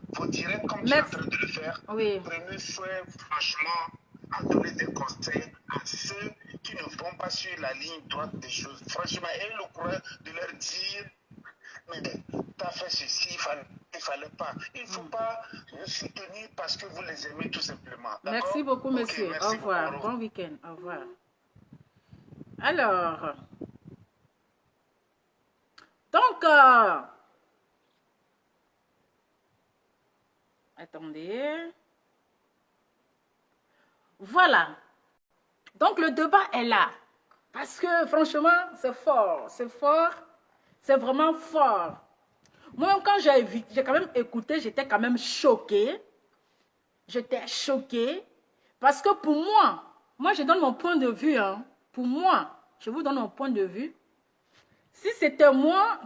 vos directs comme tu es en train de le faire, prenez soin, franchement, à donner des conseils à ceux qui ne vont pas sur la ligne droite des choses. Franchement, ayez le courage de leur dire, mais tu as fait ceci, il ne fallait pas. Il ne faut pas le soutenir parce que vous les aimez tout simplement.
Merci beaucoup, monsieur. Au revoir. Bon week-end. Au revoir. Alors, donc, attendez. Voilà. Donc, le débat est là. Parce que, franchement, c'est fort. C'est fort. C'est vraiment fort. Moi, quand j'ai quand même écouté, j'étais quand même choquée. J'étais choquée. Parce que pour moi, je donne mon point de vue. Hein. Pour moi, je vous donne mon point de vue. Si c'était moi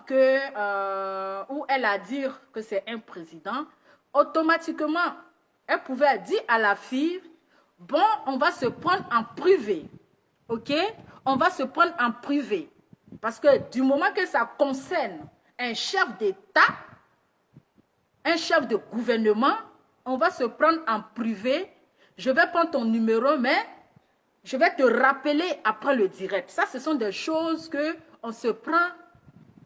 où elle a dit que c'est un président, automatiquement, elle pouvait dire à la fille, bon, on va se prendre en privé. Ok? On va se prendre en privé. Parce que du moment que ça concerne un chef d'État, un chef de gouvernement, on va se prendre en privé. Je vais prendre ton numéro, mais je vais te rappeler après le direct. Ça, ce sont des choses qu'on se prend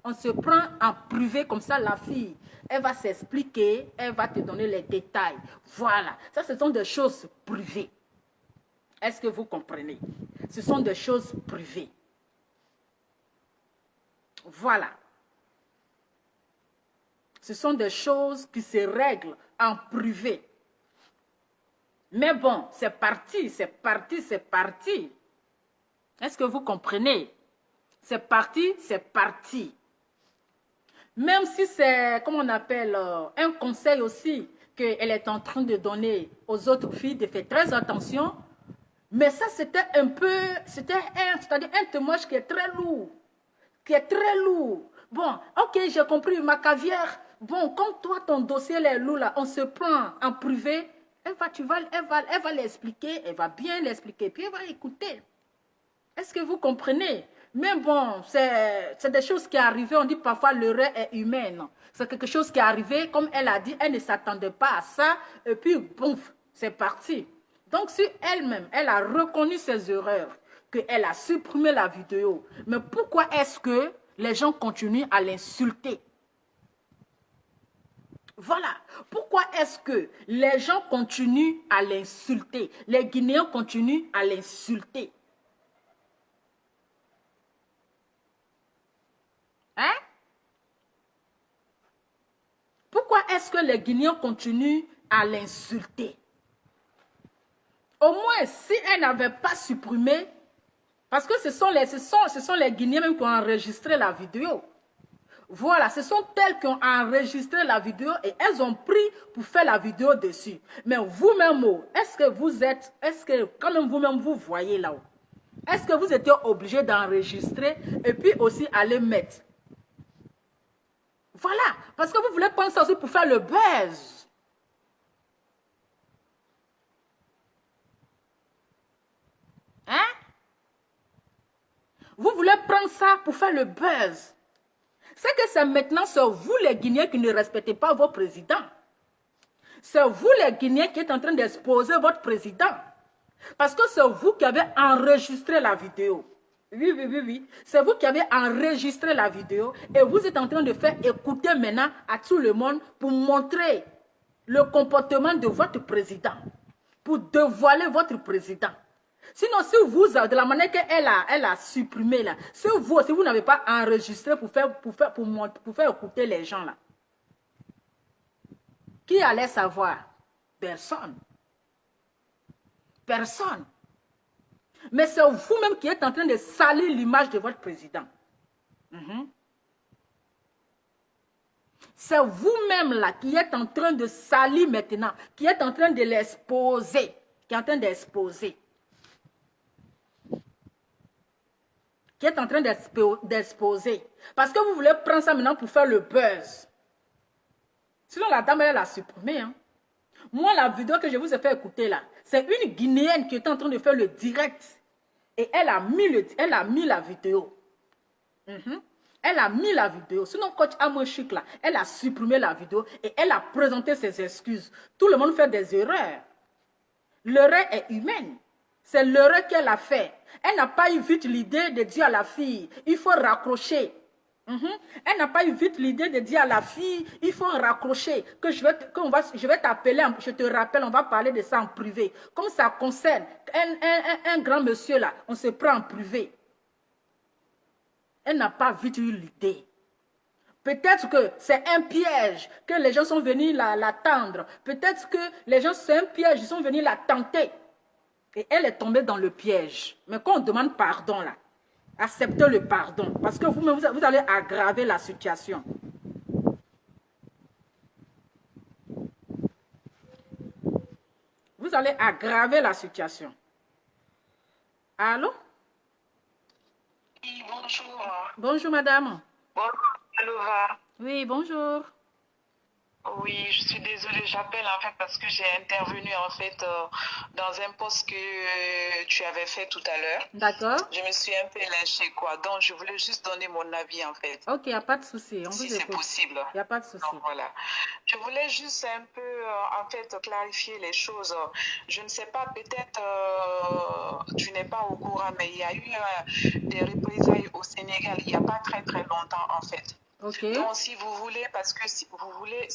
en privé comme ça, la fille. Elle va s'expliquer, elle va te donner les détails. Voilà. Ça, ce sont des choses privées. Est-ce que vous comprenez? Ce sont des choses privées. Voilà. Ce sont des choses qui se règlent en privé. Mais bon, c'est parti, c'est parti, c'est parti. Est-ce que vous comprenez? C'est parti, c'est parti. Même si c'est, comme on appelle, un conseil aussi qu'elle est en train de donner aux autres filles, de faire très attention. Mais ça, c'était un peu, c'est-à-dire un témoignage qui est très lourd. Qui est très lourd. Bon, ok, j'ai compris, ma cavière. Bon, comme toi, ton dossier est lourd là, on se prend en privé. Elle va l'expliquer, elle va bien l'expliquer, puis elle va écouter. Est-ce que vous comprenez? Mais bon, c'est des choses qui arrivent. On dit parfois l'erreur est humaine. C'est quelque chose qui est arrivé, comme elle a dit, elle ne s'attendait pas à ça. Et puis, boum, c'est parti. Donc, si elle-même, elle a reconnu ses erreurs, qu'elle a supprimé la vidéo, mais pourquoi est-ce que les gens continuent à l'insulter? Voilà. Pourquoi est-ce que les gens continuent à l'insulter? Les Guinéens continuent à l'insulter. Hein? Pourquoi est-ce que les Guinéens continuent à l'insulter? Au moins, si elle n'avait pas supprimé, parce que ce sont les Guinéens même qui ont enregistré la vidéo. Voilà, ce sont elles qui ont enregistré la vidéo et elles ont pris pour faire la vidéo dessus. Mais vous-même, est-ce que quand même vous-même vous voyez là-haut, est-ce que vous étiez obligé d'enregistrer et puis aussi aller mettre? Voilà, parce que vous voulez prendre ça aussi pour faire le buzz. Hein? Vous voulez prendre ça pour faire le buzz. C'est que c'est maintenant vous les Guinéens qui ne respectez pas vos présidents. C'est vous les Guinéens qui êtes en train d'exposer votre président. Parce que c'est vous qui avez enregistré la vidéo. Oui. C'est vous qui avez enregistré la vidéo et vous êtes en train de faire écouter maintenant à tout le monde pour montrer le comportement de votre président. Pour dévoiler votre président. Sinon, si vous, de la manière qu'elle a supprimé là, si vous n'avez pas enregistré pour faire écouter les gens là, qui allait savoir? Personne. Personne. Mais c'est vous-même qui êtes en train de salir l'image de votre président. C'est vous-même là qui êtes en train de salir maintenant, qui êtes en train de l'exposer, qui est en train d'exposer. Qui est en train d'exposer. Parce que vous voulez prendre ça maintenant pour faire le buzz. Sinon, la dame, elle a supprimé. Hein. Moi, la vidéo que je vous ai fait écouter là, c'est une Guinéenne qui était en train de faire le direct. Et elle a mis la vidéo. Elle a mis la vidéo. Sinon, coach Amoshik là, elle a supprimé la vidéo et elle a présenté ses excuses. Tout le monde fait des erreurs. L'erreur est humaine. C'est l'erreur qu'elle a fait. Elle n'a pas eu vite l'idée de dire à la fille, il faut raccrocher. Elle n'a pas eu vite l'idée de dire à la fille, il faut raccrocher, que je vais t'appeler, je te rappelle, on va parler de ça en privé. Comme ça concerne un grand monsieur là, on se prend en privé. Elle n'a pas vite eu l'idée. Peut-être que c'est un piège, que les gens sont venus l'attendre. Peut-être que les gens, c'est un piège, ils sont venus la tenter. Et elle est tombée dans le piège. Mais quand on demande pardon, là, acceptez le pardon. Parce que vous-même, vous allez aggraver la situation. Vous allez aggraver la situation. Allô?
Oui, bonjour.
Bonjour, madame.
Bonjour, Alova.
Oui, bonjour.
Oui, je suis désolée, j'appelle en fait parce que j'ai intervenu en fait dans un post que tu avais fait tout à l'heure.
D'accord.
Je me suis un peu lâchée quoi, donc je voulais juste donner mon avis en fait.
Ok, il n'y a pas de souci.
Si c'est possible.
Il n'y a pas de souci.
Donc voilà. Je voulais juste un peu en fait clarifier les choses. Je ne sais pas, peut-être tu n'es pas au courant, mais il y a eu des représailles au Sénégal il n'y a pas très très longtemps en fait.
Okay.
Donc, si vous voulez, parce que si vous voulez,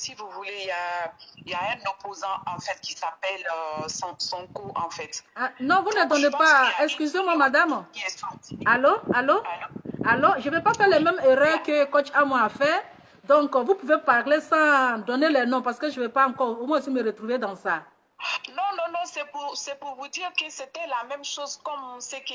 il y a un opposant, en fait, qui s'appelle Sonko, en fait.
Ah, non, vous n'entendez pas. Excusez-moi, madame. Allô? Je ne vais pas faire les mêmes erreurs que coach Amo a fait. Donc, vous pouvez parler sans donner les noms, parce que je ne vais pas encore, au moins, me retrouver dans ça.
Non, c'est pour vous dire que c'était la même chose comme on sait que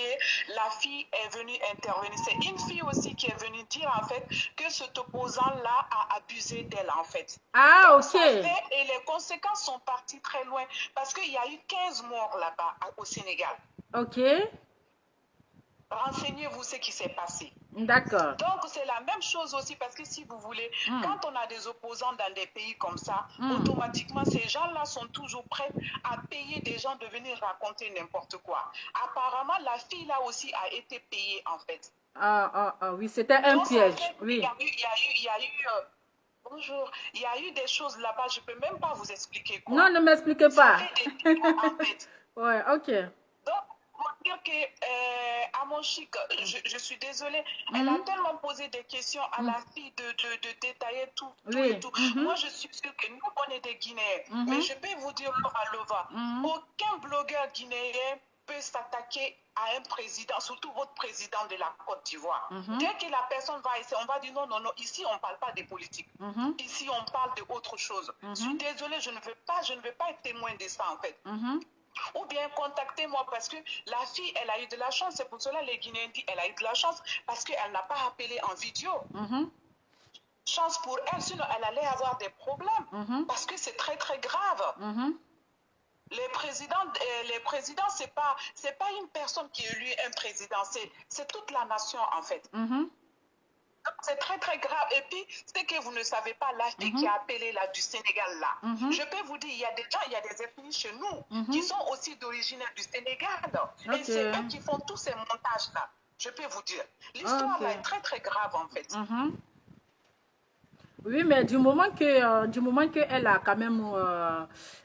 la fille est venue intervenir. C'est une fille aussi qui est venue dire en fait que cet opposant-là a abusé d'elle en fait.
Ah, ok.
Et les conséquences sont parties très loin parce qu'il y a eu 15 morts là-bas au Sénégal.
Ok.
Renseignez-vous ce qui s'est passé.
D'accord.
Donc, c'est la même chose aussi parce que si vous voulez, quand on a des opposants dans des pays comme ça, automatiquement, ces gens-là sont toujours prêts à payer des gens de venir raconter n'importe quoi. Apparemment, la fille là aussi a été payée en fait.
Oui, c'était un piège.
En fait,
oui.
Bonjour, il y a eu des choses là-bas, je ne peux même pas vous expliquer quoi.
Non, ne m'expliquez pas.
Des en fait.
Ouais, ok.
Donc, pour dire que à mon chic, je suis désolée, elle a tellement posé des questions à la fille de détailler tout, et tout. Moi, je suis sûre que nous, on est des Guinéens. Mais je peux vous dire, Laura Lova, aucun blogueur guinéen peut s'attaquer à un président, surtout votre président de la Côte d'Ivoire. Dès que la personne va essayer, on va dire non, non, non, ici on ne parle pas des politiques. Ici on parle d'autre chose. Je suis désolée, je ne veux pas être témoin de ça en fait. Ou bien contactez-moi parce que la fille, elle a eu de la chance. C'est pour cela les Guinéens disent elle a eu de la chance parce qu'elle n'a pas appelé en vidéo. Chance pour elle, sinon elle allait avoir des problèmes parce que c'est très très grave. Les présidents, c'est pas une personne qui élit un président, c'est toute la nation en fait. C'est très très grave. Et puis, c'est que vous ne savez pas la fille qui a appelé là du Sénégal là. Je peux vous dire, il y a des gens, il y a des ethnies chez nous qui sont aussi d'origine du Sénégal. Et c'est eux qui font tous ces montages là. Je peux vous dire. L'histoire là est très très grave en fait.
Oui, mais du moment qu'elle a quand même,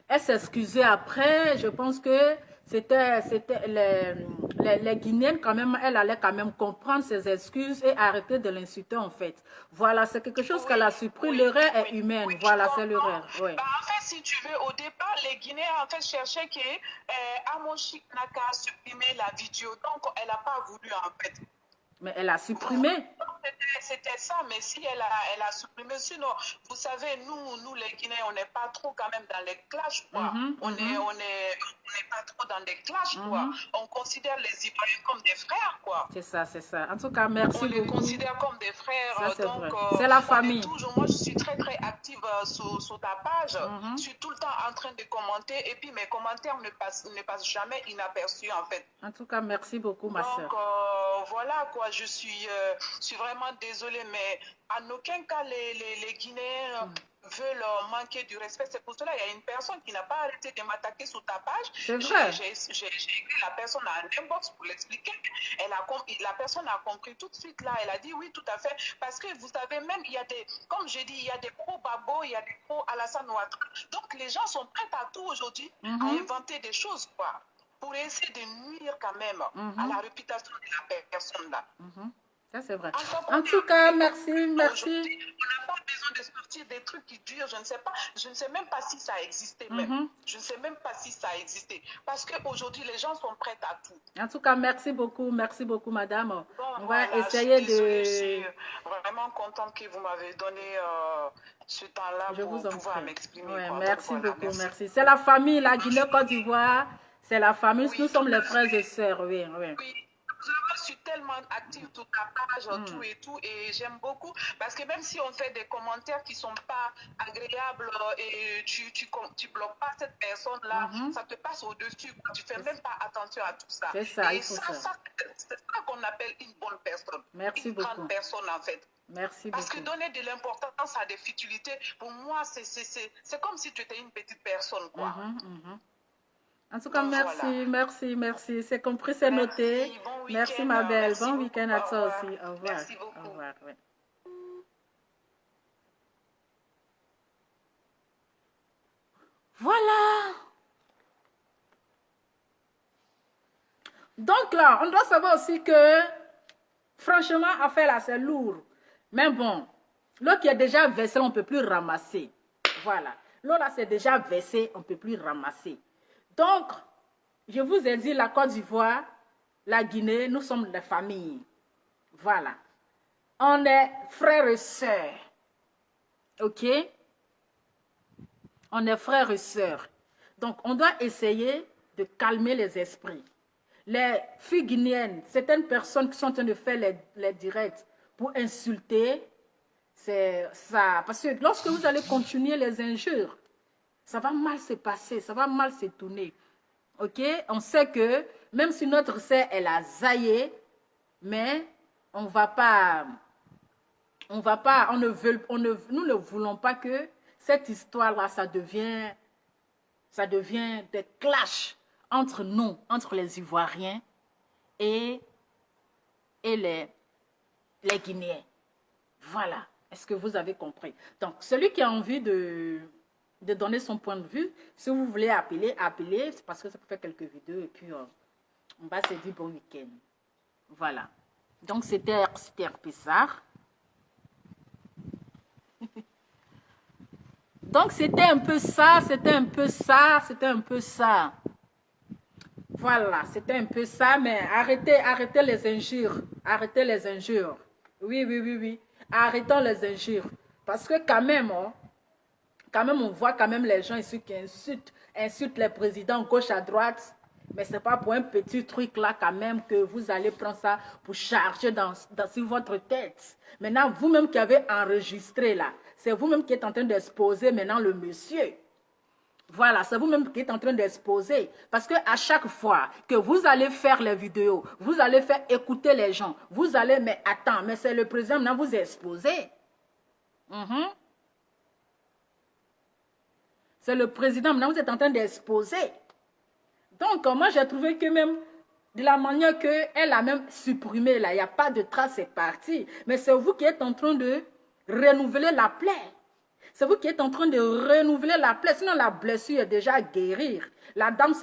elle s'est excusée après, je pense que c'était les Guinéennes quand même, elle allait quand même comprendre ses excuses et arrêter de l'insulter en fait. Voilà, c'est quelque chose qu'elle a surpris, l'erreur est humaine, voilà, c'est l'erreur.
Bah, en fait, si tu veux, au départ, les Guinéens en fait cherchaient que Amoshik n'a qu'à supprimer la vidéo, donc elle n'a pas voulu en fait.
Mais elle a supprimé.
C'était ça, mais si elle a supprimé, sinon, vous savez, nous les Guinéens, on n'est pas trop quand même dans les clashs, quoi. On n'est pas trop dans des clashs, quoi. On considère les Ivoiriens comme des frères, quoi.
C'est ça, c'est ça. En tout cas, merci beaucoup.
On les considère comme des frères,
ça,
donc
c'est la famille.
Moi, je suis très très active sur ta page. Je suis tout le temps en train de commenter, et puis mes commentaires ne passent jamais inaperçus, en fait.
En tout cas, merci beaucoup, ma soeur.
Donc, voilà, quoi, je suis vraiment désolée, mais en aucun cas, les Guinéens veulent manquer du respect. C'est pour cela qu'il y a une personne qui n'a pas arrêté de m'attaquer sur ta page.
C'est vrai.
J'ai écrit la personne à un inbox pour l'expliquer. La personne a compris tout de suite là. Elle a dit oui, tout à fait. Parce que vous savez, même, il y a des, comme je dis, il y a des pro-Babo, il y a des pro-Alassane Ouattara. Donc, les gens sont prêts à tout aujourd'hui, à inventer des choses, quoi, pour essayer de nuire quand même à la réputation de la personne là.
Ça, c'est vrai. En tout cas, merci.
On n'a pas besoin de sortir des trucs qui durent. Je ne sais même pas si ça existait même. Je ne sais même pas si ça existait. Parce qu'aujourd'hui, les gens sont prêts à tout.
En tout cas, merci beaucoup, madame.
Bon,
on
voilà,
va essayer
je suis vraiment contente que vous m'avez donné ce temps-là pour pouvoir m'exprimer.
Ouais, merci beaucoup, merci. C'est la famille, la Guinée-Côte d'Ivoire. C'est la famille. Nous sommes les frères et sœurs. Oui.
Je suis tellement active sur ta page, tout et tout, et j'aime beaucoup parce que même si on fait des commentaires qui ne sont pas agréables et tu bloques pas cette personne-là, ça te passe au-dessus, tu ne fais même pas attention à tout ça.
C'est ça,
et c'est ça qu'on appelle une bonne personne.
Merci beaucoup.
Grande personne en fait.
Merci
parce
beaucoup.
Que donner de l'importance à des futilités, pour moi, c'est comme si tu étais une petite personne, quoi.
En tout cas, merci. C'est compris, c'est noté. Merci, ma belle. Bon week-end à toi aussi. Au revoir.
Merci beaucoup.
Au revoir. Oui. Voilà. Donc là, on doit savoir aussi que, franchement, affaire là, c'est lourd. Mais bon, l'eau qui est déjà versée, on ne peut plus ramasser. Voilà. L'eau là, c'est déjà versé, on ne peut plus ramasser. Donc, je vous ai dit, la Côte d'Ivoire, la Guinée, nous sommes des familles. Voilà. On est frères et sœurs. OK? On est frères et sœurs. Donc, on doit essayer de calmer les esprits. Les filles guinéennes, certaines personnes qui sont en train de faire les directs pour insulter, c'est ça. Parce que lorsque vous allez continuer les injures, ça va mal se passer, ça va mal se tourner. OK? On sait que même si notre sœur, elle a zaillé, mais nous ne voulons pas que cette histoire-là, ça devient des clashs entre nous, entre les Ivoiriens et les Guinéens. Voilà. Est-ce que vous avez compris? Donc, celui qui a envie de donner son point de vue, si vous voulez appeler, c'est parce que ça peut faire quelques vidéos et puis On va se dire bon week-end. Voilà. Donc, c'était un peu ça. Donc, c'était un peu ça, c'était un peu ça, c'était un peu ça. Voilà, c'était un peu ça, mais arrêtez les injures. Arrêtez les injures. Oui, oui, oui, oui. Arrêtons les injures. Parce que quand même, on voit quand même les gens ici qui insultent les présidents gauche à droite. Mais ce n'est pas pour un petit truc là quand même que vous allez prendre ça pour charger sur votre tête. Maintenant, vous-même qui avez enregistré là, c'est vous-même qui êtes en train d'exposer maintenant le monsieur. Voilà, c'est vous-même qui êtes en train d'exposer. Parce qu'à chaque fois que vous allez faire les vidéos, vous allez faire écouter les gens, vous allez, mais attends, mais c'est le président maintenant vous exposez. C'est le président maintenant vous êtes en train d'exposer. Donc, moi, j'ai trouvé que même de la manière qu'elle a même supprimé, là, il n'y a pas de trace, c'est parti. Mais c'est vous qui êtes en train de renouveler la plaie. C'est vous qui êtes en train de renouveler la plaie. Sinon, la blessure est déjà à guérir. La dame,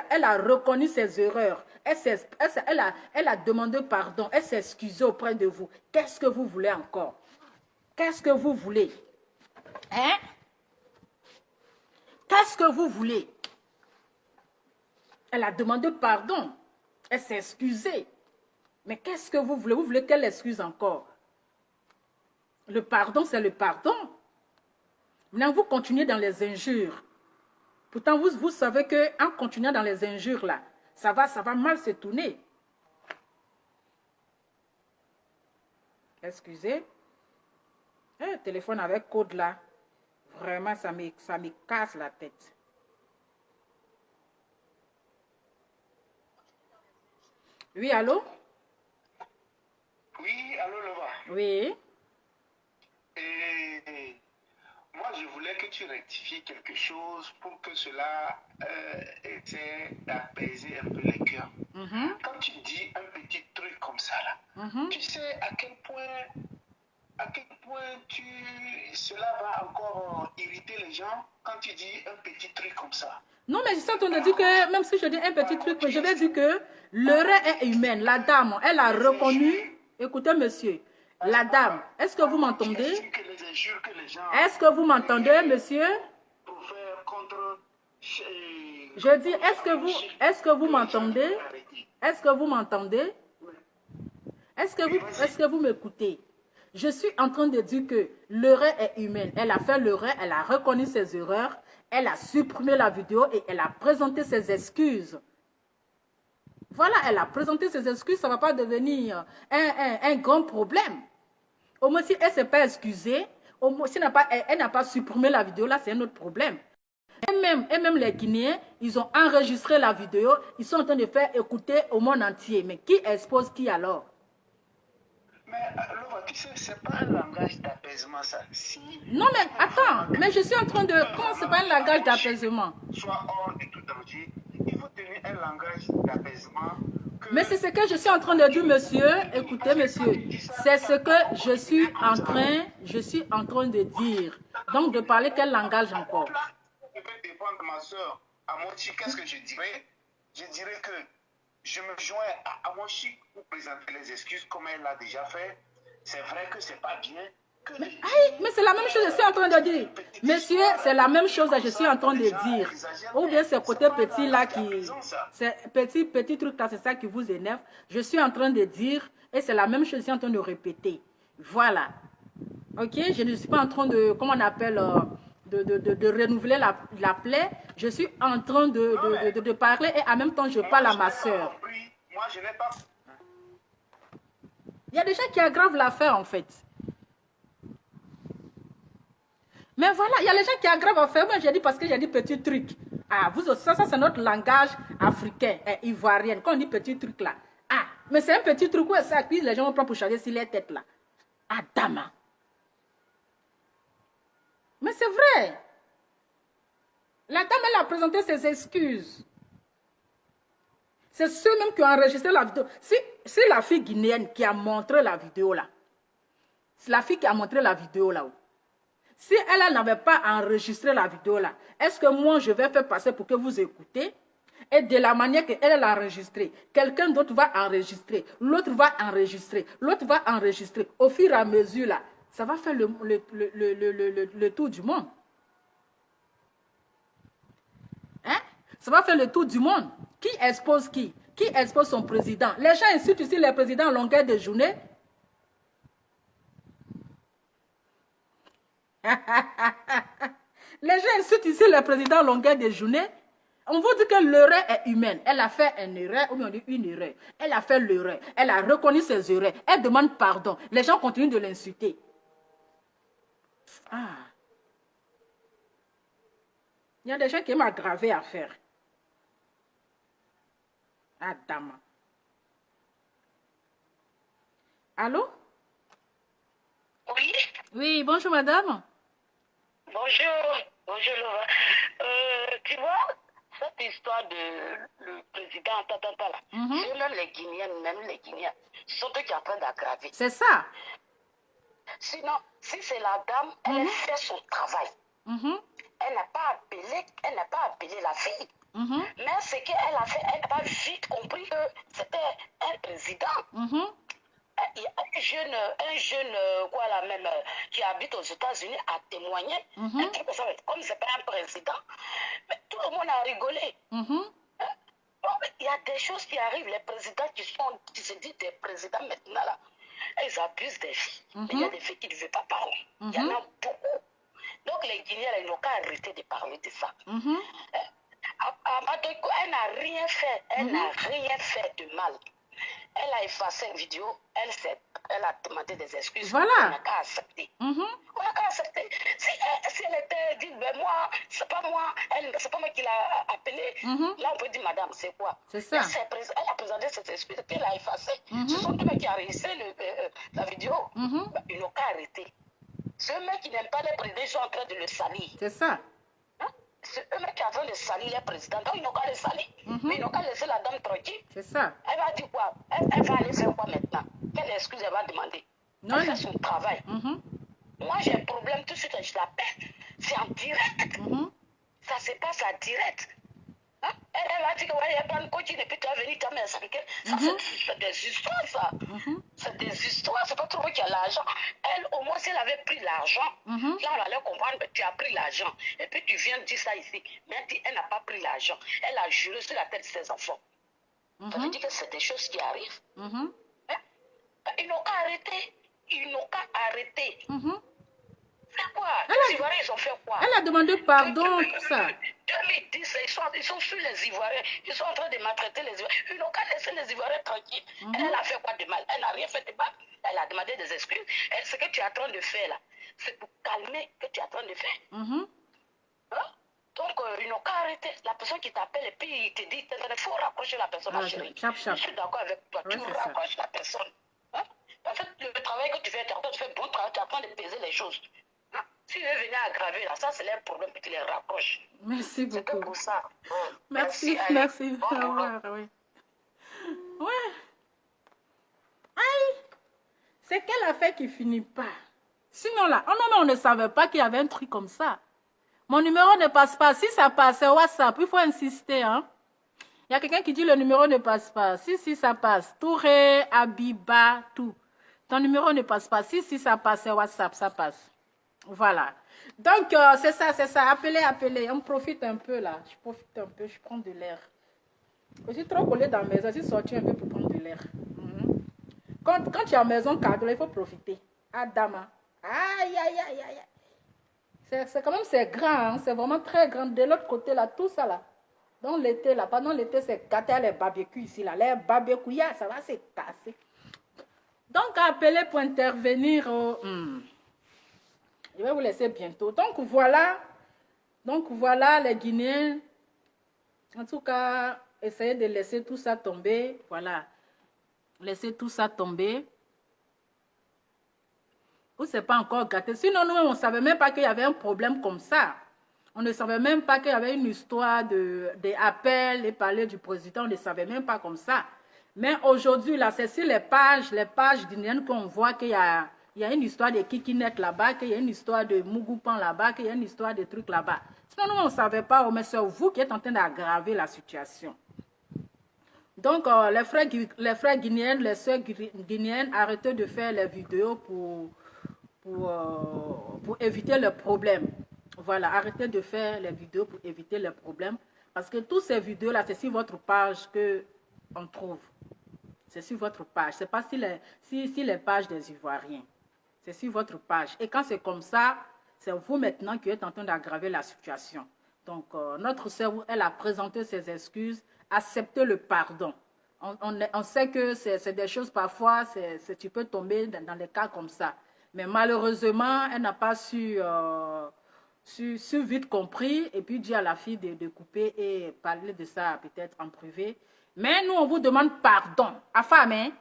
elle a reconnu ses erreurs. Elle a demandé pardon. Elle s'est excusée auprès de vous. Qu'est-ce que vous voulez encore? Qu'est-ce que vous voulez? Hein? Qu'est-ce que vous voulez? Elle a demandé pardon. Elle s'est excusée. Mais qu'est-ce que vous voulez? Vous voulez qu'elle excuse encore? Le pardon, c'est le pardon. Maintenant, vous continuez dans les injures. Pourtant, vous savez qu'en continuant dans les injures, là, ça va mal se tourner. Excusez. Le téléphone avec code, là, vraiment, ça me casse la tête. Oui, allô?
Oui, allô, Lova.
Oui.
Et moi, je voulais que tu rectifies quelque chose pour que cela essaie d'apaiser un peu les cœurs. Quand tu dis un petit truc comme ça, là, tu sais à quel point cela va encore irriter les gens quand tu dis un petit truc comme ça.
Non, mais je suis en train de dire que, même si je dis un petit truc, je vais dire que l'erreur est humaine. La dame, elle a reconnu. Écoutez, monsieur, la dame, est-ce que vous m'entendez? Est-ce que vous m'entendez, monsieur? Je dis, est-ce que vous m'entendez? Est-ce que vous m'entendez? Est-ce que vous m'écoutez? Je suis en train de dire que l'erreur est humaine. Elle a fait l'erreur, elle a reconnu ses erreurs, elle a supprimé la vidéo et elle a présenté ses excuses. Voilà, elle a présenté ses excuses, ça ne va pas devenir un grand problème. Au moins, si elle ne s'est pas excusée, au moins, si elle n'a pas supprimé la vidéo, là, c'est un autre problème. Et même les Guinéens, ils ont enregistré la vidéo, ils sont en train de faire écouter au monde entier. Mais qui expose qui alors?
Mais Lova, tu sais, c'est pas un langage d'apaisement, ça. Si
non, mais attends, mais je suis en train de... Comment c'est pas un langage d'apaisement?
Soit hors de tout danger, il faut tenir un langage d'apaisement.
Mais c'est ce que je suis en train de dire, monsieur. Écoutez, monsieur, c'est ce que je suis en train de dire. Donc, de parler quel langage encore?
Je peux défendre ma soeur à Mochi, qu'est-ce que je dirais? Je dirais que je me joins à Mochi pour présenter les excuses comme elle l'a déjà fait. C'est vrai que c'est pas bien.
Mais c'est la même chose que je suis en train de dire. Monsieur, c'est la même chose que je suis en train de dire. Ou bien ce côté petit là qui... C'est petit truc là, c'est ça qui vous énerve. Je suis en train de dire, et c'est la même chose que je suis en train de répéter. Voilà. Ok, je ne suis pas en train de, comment on appelle, de renouveler la plaie. Je suis en train de parler et en même temps je parle à ma soeur.
Moi, je n'ai pas...
Il y a des gens qui aggravent l'affaire en fait. Mais voilà, il y a les gens qui aggravent l'affaire. Moi, j'ai dit parce que j'ai dit petit truc. Ah, vous aussi, ça c'est notre langage africain, ivoirien. Quand on dit petit truc là. Ah, mais c'est un petit truc où ça, puis les gens vont prendre pour charger sur les têtes là. Ah, dama. Mais c'est vrai. La dame, elle a présenté ses excuses. C'est ceux-mêmes qui ont enregistré la vidéo. Si la fille guinéenne qui a montré la vidéo là, c'est la fille qui a montré la vidéo là, si elle n'avait pas enregistré la vidéo là, est-ce que moi je vais faire passer pour que vous écoutez? Et de la manière qu'elle l'a enregistré, quelqu'un d'autre va enregistrer, l'autre va enregistrer, l'autre va enregistrer. Au fur et à mesure, là, ça va faire le tour du monde. Hein? Ça va faire le tour du monde. Qui expose qui? Qui expose son président? Les gens insultent ici les présidents en longueur de journée. Les gens insultent ici le président en longueur de journée. On vous dit que l'erreur est humaine. Elle a fait une erreur, ou bien on dit une erreur. Elle a fait l'erreur. Elle a reconnu ses erreurs. Elle demande pardon. Les gens continuent de l'insulter. Ah. Il y a des gens qui m'ont aggravé à faire. Ah, dame. Allô?
Oui.
Oui, bonjour madame.
Bonjour. Bonjour, Laura. Tu vois, cette histoire de le président Tatata là, c'est même les Guinéens, ce sont eux qui apprennent d'aggraver.
C'est ça.
Sinon, si c'est la dame, elle fait son travail. Elle n'a pas appelé la fille. Mais ce qu'elle a fait, elle n'a pas vite compris que c'était un président. Il y a un jeune quoi là même, qui habite aux États-Unis a témoigné. Un truc comme ça, comme c'est pas un président, mais tout le monde a rigolé. Il y a des choses qui arrivent, les présidents qui se disent des présidents maintenant là, ils abusent des filles. Mais il y a des filles qui ne veulent pas parler. Il y en a beaucoup. Donc les Guinéens, ils n'ont qu'à arrêter de parler de ça. Elle n'a rien fait. Elle n'a rien fait de mal. Elle a effacé une vidéo. Elle a demandé des excuses.
Voilà.
On n'a qu'à accepter. On n'a qu'à accepter. Si elle était dit, ben moi, c'est pas moi qui l'a appelé. Là, on peut dire, madame, c'est quoi?
C'est ça.
Elle a présenté cette excuse qu'elle a effacée. Ce sont eux qui ont réussi la vidéo. Ben, ils n'ont qu'à arrêter. Ceux mecs qui n'aiment pas les présidents, ils sont en train de le salir.
C'est ça.
C'est eux-mêmes qui sont en train de salir les présidents. Donc, ils n'ont qu'à le salir. Mais ils n'ont qu'à laisser la dame tranquille.
C'est ça.
Elle va dire quoi? Elle va aller faire quoi maintenant? Quelle excuse elle va demander?
Non,
Elle fait son travail. Moi, j'ai un problème tout de suite, je l'appelle. C'est en direct. Ça se passe en direct. Elle va dire que ouais, il y a pas de coaching et puis tu vas venir quand même expliquer. Ça, c'est des histoires, ça. C'est des histoires, c'est pas trop qui a l'argent. Elle, au moins, si elle avait pris l'argent, là, on allait comprendre que tu as pris l'argent. Et puis tu viens dire ça ici. Mais elle dit, elle n'a pas pris l'argent. Elle a juré sur la tête de ses enfants. Ça veut dire que c'est des choses qui arrivent. Ils n'ont qu'à arrêter. Ils n'ont qu'à arrêter. C'est quoi? Les Ivoiriens, ils ont fait quoi?
Elle a demandé pardon, tout ça.
2010, ils sont sur les Ivoiriens. Ils sont en train de maltraiter les Ivoiriens. Ils n'ont qu'à laisser les Ivoiriens tranquilles. Elle a fait quoi de mal? Elle n'a rien fait de mal. Elle a demandé des excuses. Et ce que tu es en train de faire là, c'est pour calmer que tu es en train de faire. Donc, ils n'ont qu'à arrêter. La personne qui t'appelle et puis il te dit, il faut raccrocher la personne, ma chérie.
Chap.
Je suis d'accord avec toi. Tu raccroches la personne. En fait, le travail que tu fais, tu fais bon travail, tu apprends de peser les choses. Si eux venaient aggraver là, ça c'est leur problème, puis tu les raccroches.
Merci beaucoup.
C'est que pour ça.
Merci. Au revoir, oui. Ouais. Aïe. C'est quelle affaire qui finit pas. Sinon là, on ne savait pas qu'il y avait un truc comme ça. Mon numéro ne passe pas. Si ça passe, c'est WhatsApp. Il faut insister, hein. Il y a quelqu'un qui dit le numéro ne passe pas. Si, ça passe. Touré, Abiba, tout. Ton numéro ne passe pas. Si, ça passe, c'est WhatsApp, ça passe. Voilà. Donc, c'est ça. Appelez. On profite un peu, là. Je profite un peu, je prends de l'air. Je suis trop collée dans la maison. Je suis sortie un peu pour prendre de l'air. Quand tu es à la maison, il faut profiter. Adama. Aïe. C'est quand même, c'est grand. Hein? C'est vraiment très grand. De l'autre côté, là, tout ça, là. Donc, l'été, là, pendant l'été, c'est gâté les barbecues ici, là. Les barbecues, ça va se casser. Donc, appelez pour intervenir. Je vais vous laisser bientôt. Donc, voilà les Guinéens. En tout cas, essayez de laisser tout ça tomber. Voilà. Laissez tout ça tomber. Vous ne pas encore gâté. Sinon, nous, on ne savait même pas qu'il y avait un problème comme ça. On ne savait même pas qu'il y avait une histoire d'appel et parler du président. On ne savait même pas comme ça. Mais aujourd'hui, là, c'est sur les pages guinéennes qu'on voit qu'il y a il y a une histoire de Kikinet là-bas, qu'il y a une histoire de Mougoupan là-bas, qu'il y a une histoire de trucs là-bas. Sinon, nous, on ne savait pas, mais c'est vous qui êtes en train d'aggraver la situation. Donc, les frères guinéens, les soeurs guinéennes, arrêtez de faire les vidéos pour éviter le problème. Voilà, arrêtez de faire les vidéos pour éviter les problèmes. Parce que toutes ces vidéos-là, c'est sur votre page qu'on trouve. C'est sur votre page. Ce n'est pas si les pages des Ivoiriens. C'est sur votre page. Et quand c'est comme ça, c'est vous maintenant qui êtes en train d'aggraver la situation. Donc, notre sœur, elle a présenté ses excuses, accepté le pardon. On sait que c'est des choses, parfois, tu peux tomber dans des cas comme ça. Mais malheureusement, elle n'a pas su vite compris et puis dire à la fille de couper et parler de ça peut-être en privé. Mais nous, on vous demande pardon. Afame,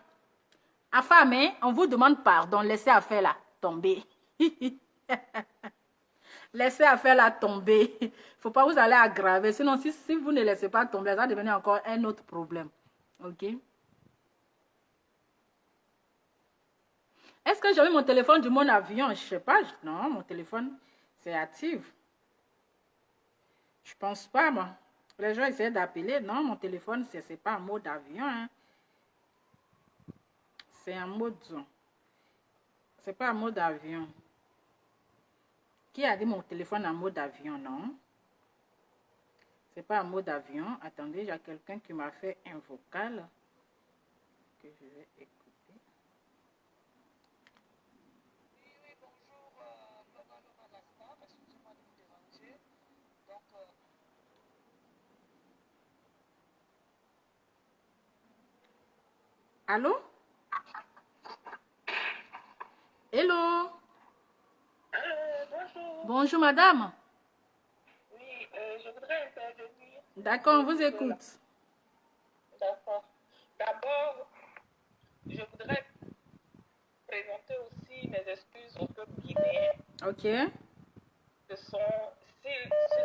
on vous demande pardon. Laissez affaire là tomber. Laissez affaire là tomber. Il ne faut pas vous aller aggraver. Sinon, si vous ne laissez pas tomber, ça va devenir encore un autre problème. Ok? Est-ce que j'ai eu mon téléphone du mon avion? Je ne sais pas. Non, mon téléphone, c'est actif. Je ne pense pas, moi. Les gens essaient d'appeler. Non, mon téléphone, ce n'est pas en mode avion. Hein. C'est en mode... C'est pas en mode avion. Qui a dit mon téléphone en mode avion? Non. C'est pas en mode avion. Attendez, il y a quelqu'un qui m'a fait un vocal que je vais écouter.
Oui, bonjour, excusez-moi de vous déranger. Donc,
allô? Hello?
bonjour.
Bonjour, madame.
Oui, je voudrais intervenir.
D'accord, on vous écoute.
D'accord. D'abord, je voudrais présenter aussi mes excuses au peuple guinéen.
Ok.
S'ils ont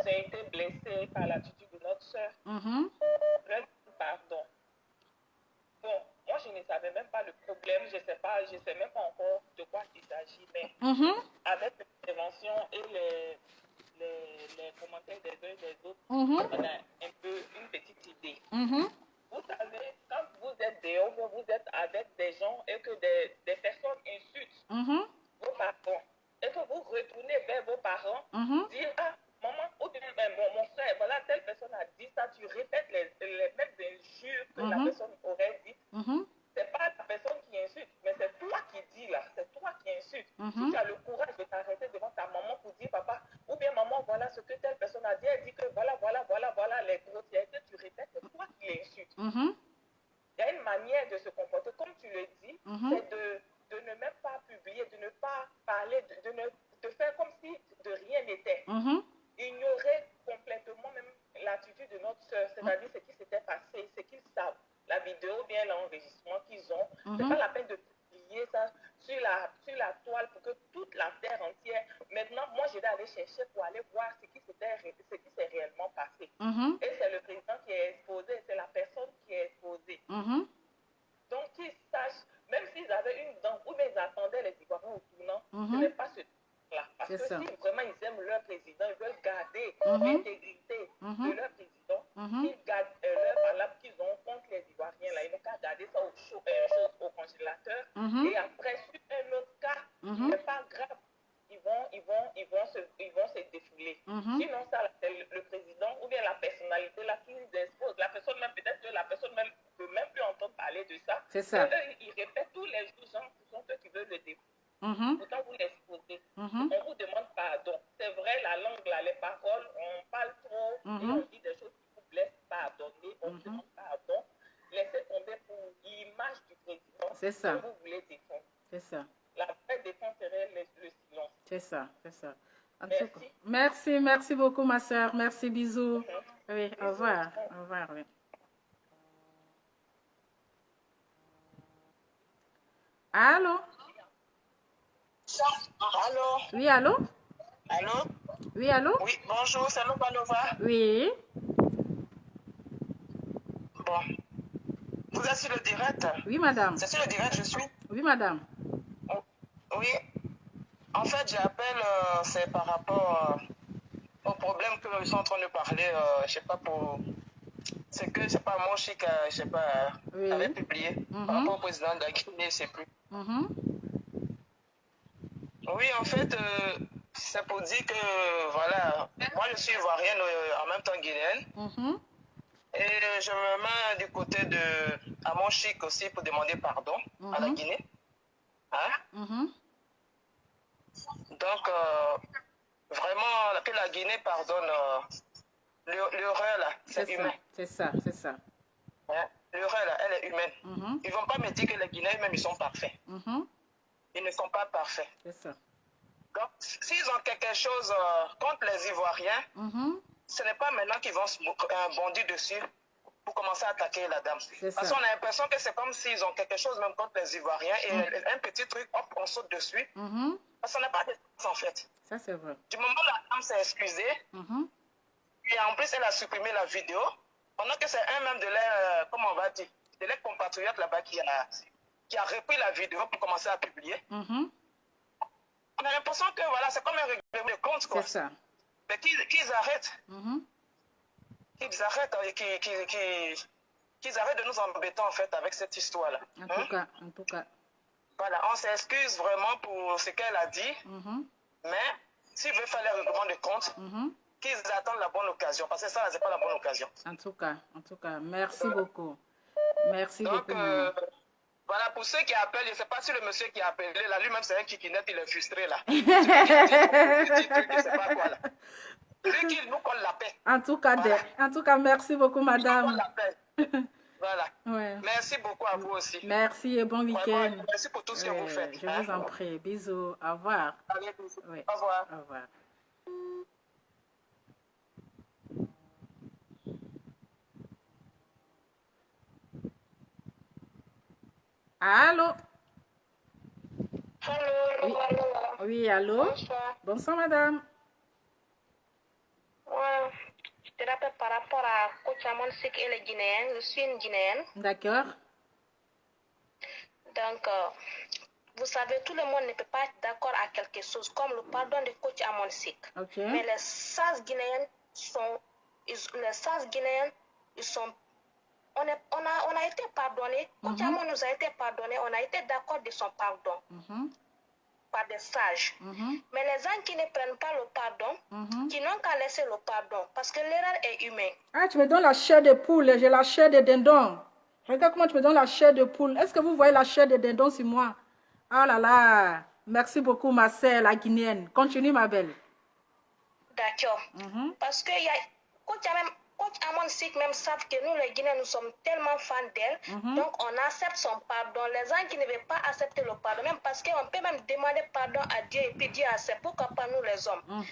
été blessés par l'attitude de notre soeur, pardon. Bon, moi je ne savais même pas le problème, je ne sais même pas encore de quoi il s'agit, mais avec l'intervention et les commentaires des uns et des autres, on a un peu une petite idée. Vous savez, quand vous êtes dehors, vous êtes avec des gens et que des personnes insultent vos parents, et que vous retournez vers vos parents, dire, ah, maman, ou bien, mon frère, voilà, telle personne a dit ça, tu répètes les mêmes injures que la personne aurait dit. C'est pas la personne qui insulte, mais c'est toi qui dis là, c'est toi qui insulte. Si tu as le courage de t'arrêter devant ta maman pour dire, papa, ou bien maman, voilà ce que telle personne a dit, elle dit que voilà les grossièretés, tu répètes, c'est toi qui l'insultes. Il y a une manière de se comporter, comme tu le dis, c'est de ne même pas publier, de ne pas parler, de faire comme si de rien n'était. Ignorer complètement même l'attitude de notre soeur, c'est-à-dire ce qui s'était passé, ce qu'ils savent, la vidéo, bien l'enregistrement qu'ils ont. C'est pas la peine de publier ça sur la toile pour que toute la terre entière. Maintenant, moi, je vais aller chercher pour aller voir ce qui s'est réellement passé. Et c'est le président qui est exposé, c'est la personne qui est exposée. Donc, qu'ils sachent, même s'ils avaient une dent, ou bien ils attendaient les Ivoiriens au tournant, ce n'est pas ce truc-là. Parce que si vraiment ils aiment leur président, ils veulent garder l'intégrité de leur président, ils gardent leur valable qu'ils ont contre les Ivoiriens. Là, ils n'ont qu'à garder ça au congélateur. Et après, sur un autre cas, ce n'est pas grave. Ils vont se défouler. Sinon, ça, c'est le président ou bien la personnalité là qui nous expose. La personne même, peut-être que la personne même ne peut même plus entendre parler de ça.
C'est ça.
Et eux, ils répètent tous les jours, genre, ce sont eux qui veulent le défouler. Pourtant, vous l'exposez. On vous demande pardon. C'est vrai, la langue, là, les paroles, on parle trop et on dit des choses qui vous blessent. Pardonner, on vous demande pardon. Laissez tomber pour l'image du président.
C'est ça.
Que vous voulez défendre.
C'est ça.
La vraie défense serait le silence.
C'est ça, c'est ça.
Merci.
Merci beaucoup, ma soeur. Merci, bisous. Oui, au revoir. Au revoir, oui. Allô?
Allô?
Oui, allô?
Allô?
Oui, allô?
Oui, bonjour, c'est Nova Nova.
Oui.
Bon. Vous êtes sur le direct?
Oui, madame.
C'est sur le direct, je suis?
Oui, madame.
Oui, en fait, j'appelle, c'est par rapport au problème que nous sommes en train de parler, je sais pas, c'est que, c'est pas mon chic, je sais pas,
Oui.
avait publié par rapport au président de la Guinée, je sais plus. Oui, en fait, c'est pour dire que, voilà, moi je suis ivoirienne, en même temps guinéenne, et je me mets du côté de Amon Chic aussi pour demander pardon à la Guinée. Hein? Donc, vraiment, que la Guinée pardonne l'erreur là, c'est humain.
C'est ça.
Hein? L'erreur là, elle est humaine. Ils ne vont pas me dire que les Guinéens même ils sont parfaits. Ils ne sont pas parfaits.
C'est ça.
Donc, s'ils ont quelque chose contre les Ivoiriens, ce n'est pas maintenant qu'ils vont se bondir dessus pour commencer à attaquer la dame. Parce qu'on a l'impression que c'est comme s'ils ont quelque chose même contre les Ivoiriens et un petit truc, hop, on saute dessus. Parce qu'on n'a pas de sens en fait.
Ça, c'est vrai.
Du moment où la dame s'est excusée, et en plus elle a supprimé la vidéo, pendant que c'est un même de leurs, comment on va dire, de leurs compatriotes là-bas qui a repris la vidéo pour commencer à publier. On a l'impression que voilà, c'est comme un règlement de compte, quoi.
C'est ça.
Mais qu'ils arrêtent. Qu'ils arrêtent et qu'ils arrêtent de nous embêter en fait avec cette histoire-là.
En tout cas.
Voilà, on s'excuse vraiment pour ce qu'elle a dit, mais s'ils veulent faire les règlements de compte, qu'ils attendent la bonne occasion, parce que ça, c'est pas la bonne occasion.
En tout cas, merci beaucoup. Merci
donc,
beaucoup.
Voilà, pour ceux qui appellent, je ne sais pas si le monsieur qui a appelé, là, lui-même, c'est un kikinette, il est frustré, là. C'est pas quoi, là. Lui qui nous colle la paix.
En tout cas, merci beaucoup, madame.
Voilà.
Ouais.
Merci beaucoup à vous aussi.
Merci et bon week-end.
Merci pour tout ce que vous faites.
Je vous en prie. Bisous. Au revoir.
Allez, bisous.
Oui.
Au revoir.
Au revoir. Allô?
Allô?
Oui, allô?
Bonsoir.
Bonsoir, madame.
Ouais, je te rappelle par rapport à Coach Amon Sik et les Guinéens. Je suis une Guinéenne.
D'accord.
Donc, vous savez, tout le monde ne peut pas être d'accord à quelque chose, comme le pardon de Coach Amon Sik.
Okay.
Mais les SAS Guinéens on a été pardonné. Coach Amon nous a été pardonné. On a été d'accord de son pardon. Par des sages. Mais les gens qui ne prennent pas le pardon, qui n'ont qu'à laisser le pardon, parce que l'erreur est humaine.
Ah, tu me donnes la chair de poule, j'ai la chair de dindon. Regarde comment tu me donnes la chair de poule. Est-ce que vous voyez la chair de dindon sur moi? Ah là là, merci beaucoup ma sœur, la guinéenne. Continue ma belle.
D'accord. Parce que Coach Amon Sik même savent que nous les Guinéens, nous sommes tellement fans d'elle. Donc on accepte son pardon. Les gens qui ne veulent pas accepter le pardon, même parce qu'on peut même demander pardon à Dieu et puis Dieu accepte. Pourquoi pas nous les hommes?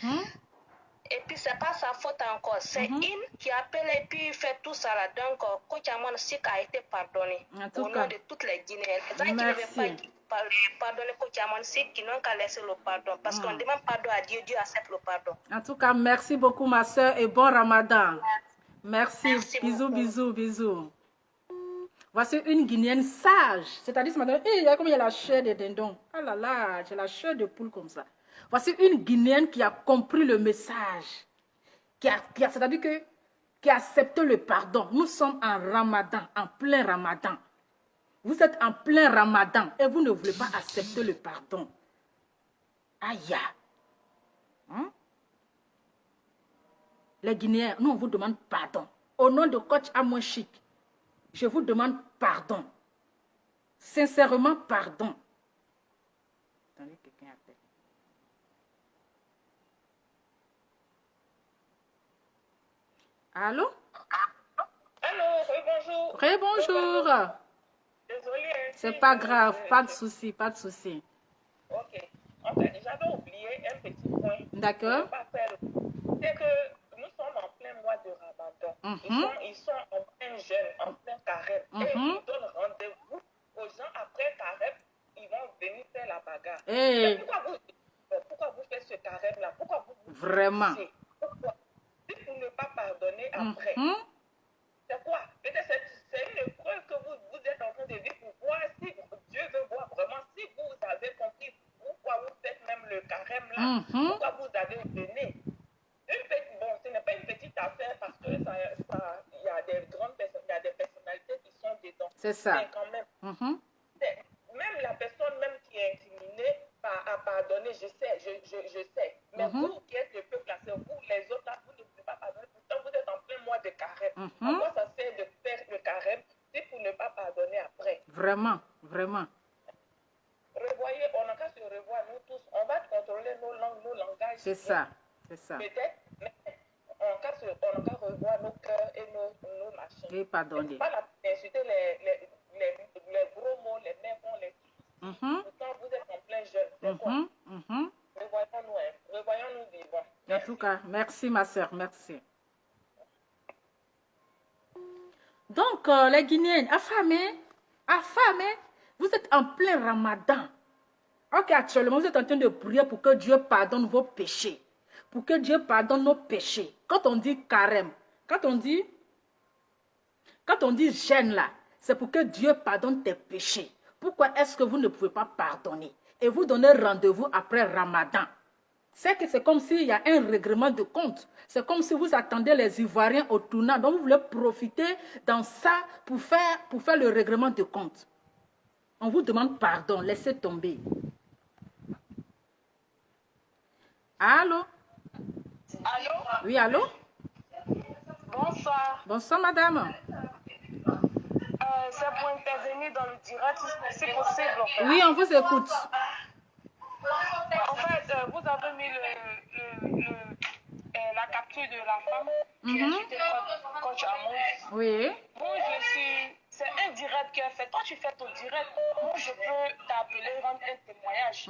Et puis c'est pas sa faute encore. C'est il qui appelle et puis fait tout ça là. Donc Coach Amon Sik a été pardonné. Au nom de toutes les Guinéennes. Les gens qui ne veulent pas pardonner Coach Amon Sik, qui n'ont qu'à laisser le pardon. Parce qu'on demande pardon à Dieu, Dieu accepte le pardon.
En tout cas, merci beaucoup ma soeur et bon Ramadan. Merci bisous,
beaucoup.
bisous. Voici une Guinéenne sage. C'est-à-dire, ce matin, il y a comme il y a la chair de dindon. Ah là là, j'ai la chair de poule comme ça. Voici une Guinéenne qui a compris le message. C'est-à-dire qui a accepté le pardon. Nous sommes en Ramadan, en plein Ramadan. Vous êtes en plein Ramadan et vous ne voulez pas accepter le pardon. Aïe. Les Guinéens, nous on vous demande pardon. Au nom de Coach Amon Sik, je vous demande pardon. Sincèrement, pardon. Attendez, quelqu'un appelle. Allô?
Allô, bonjour.
Bonjour.
Désolée.
C'est pas grave, pas de souci.
Ok. En fait, j'avais oublié un petit point.
D'accord.
C'est que nous sommes en plein mois de Ramadan. Ils sont en plein jeûne, en plein carême. Et ils nous donnent rendez-vous aux gens après carême. Ils vont venir faire la bagarre.
Hey.
Pourquoi vous faites ce carême-là? Pourquoi vous
Vraiment.
Pourquoi? Si vous ne pas pardonner après, c'est quoi? Peut-être c'est une épreuve que vous êtes en train de vivre pour voir si Dieu veut voir vraiment si vous avez compris, vous, il y a des grandes personnes, il y a des personnalités qui sont dedans.
C'est ça.
Mais quand même, même la personne même qui est incriminée à pardonner, je sais. Mais vous qui êtes le peuple classé, vous les autres là, vous ne pouvez pas pardonner. Pourtant, vous êtes en plein mois de carême. À quoi ça sert de faire le carême si pour ne pas pardonner après?
Vraiment, vraiment.
Revoyez, on n'a qu'à se revoir, nous tous. On va contrôler nos langues, nos langages.
C'est ça, c'est ça.
Peut-être, mais on n'a qu'à revoir nos cœurs et nos machins.
Et pardonner.
Pas insulter les gros mots, les mêmes mots, les... Pourtant, vous êtes en plein jeune. C'est quoi? Revoyons-nous vivants.
En tout cas, merci ma soeur, merci. Donc, les Guinéennes, affamées, vous êtes en plein ramadan. Ok, actuellement, vous êtes en train de prier pour que Dieu pardonne vos péchés. Pour que Dieu pardonne nos péchés. Quand on dit carême, quand on dit jeûne là, c'est pour que Dieu pardonne tes péchés. Pourquoi est-ce que vous ne pouvez pas pardonner? Et vous donnez rendez-vous après Ramadan. C'est comme s'il y a un règlement de compte. C'est comme si vous attendez les Ivoiriens au tournant. Donc vous voulez profiter dans ça pour faire le règlement de compte. On vous demande pardon, laissez tomber. Allô?
Allô?
Oui, allô?
Bonsoir.
Bonsoir, madame.
C'est pour intervenir dans le direct, si possible. En fait.
Oui, on vous écoute.
En fait, vous avez mis la capture de la femme qui a insulté coach Amos.
Oui.
Bon, c'est un direct qu'elle fait. Toi, tu fais ton direct. Moi, je peux t'appeler, rendre un témoignage.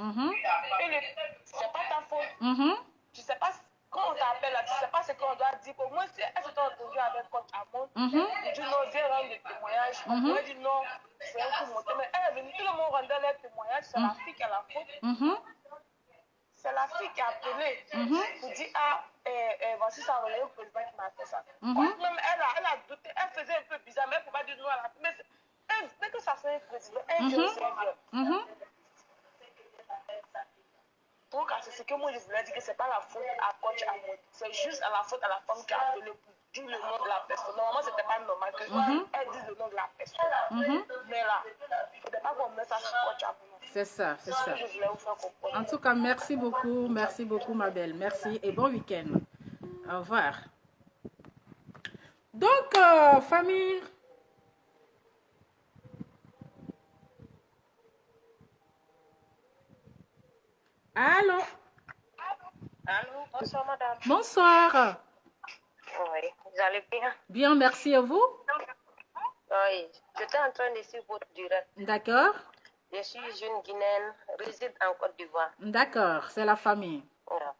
Et c'est pas ta faute. Tu sais pas, quand on t'appelle là, tu sais pas ce qu'on doit dire. Au moins, si elle s'est entendue avec coach Amos, on dit non, viens rendre le témoignage. On lui dit non, c'est un coup monté. Mais elle est venue, tout le monde rendait leur témoignage, c'est la fille qui a la faute. C'est la fille qui a appelé pour dire voici ça, le président qui m'a fait ça. Même elle a douté, elle faisait un peu bizarre, mais elle ne peut pas dire non à la fille. Mais que ça soit un président, un viol, c'est un viol. Donc, c'est ce que moi je voulais dire, que ce n'est pas la faute à coach Amos. C'est juste à la faute à la femme qui a appelé pour dire le nom de la personne. Normalement, ce n'était pas normal que elle dise le nom de la personne. Mais là, il ne faudrait pas qu'on mette ça sur coach Amos.
C'est ça, c'est ça.
Je voulais vous faire comprendre.
En tout cas, merci beaucoup, ma belle. Merci et bon week-end. Au revoir. Donc, famille. Allô?
Allô, bonsoir madame.
Bonsoir.
Oui, vous allez bien?
Bien, merci à vous.
Oui, j'étais en train de suivre votre direct.
D'accord.
Je suis jeune Guinéenne, réside en Côte d'Ivoire.
D'accord, c'est la famille.
Voilà.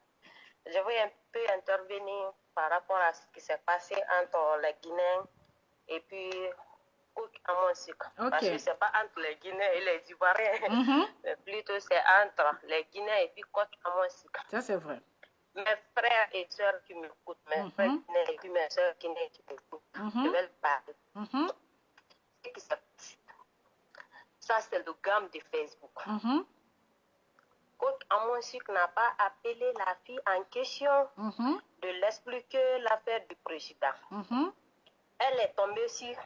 Je veux un peu intervenir par rapport à ce qui s'est passé entre les Guinéens et puis à mon sucre.
Okay.
Parce que ce n'est pas entre les Guinéens et les Ivoiriens, mais plutôt c'est entre les Guinéens et puis Côte à mon sucre.
Ça, c'est vrai.
Mes frères et sœurs qui m'écoutent, mes frères Guinéens et puis mes sœurs Guinéennes qui m'écoutent, je vais le parler. Ce qui s'est passé. Ça, c'est le gamme de Facebook. Côte à mon sucre n'a pas appelé la fille en question de l'expliquer l'affaire du président. Elle est tombée sur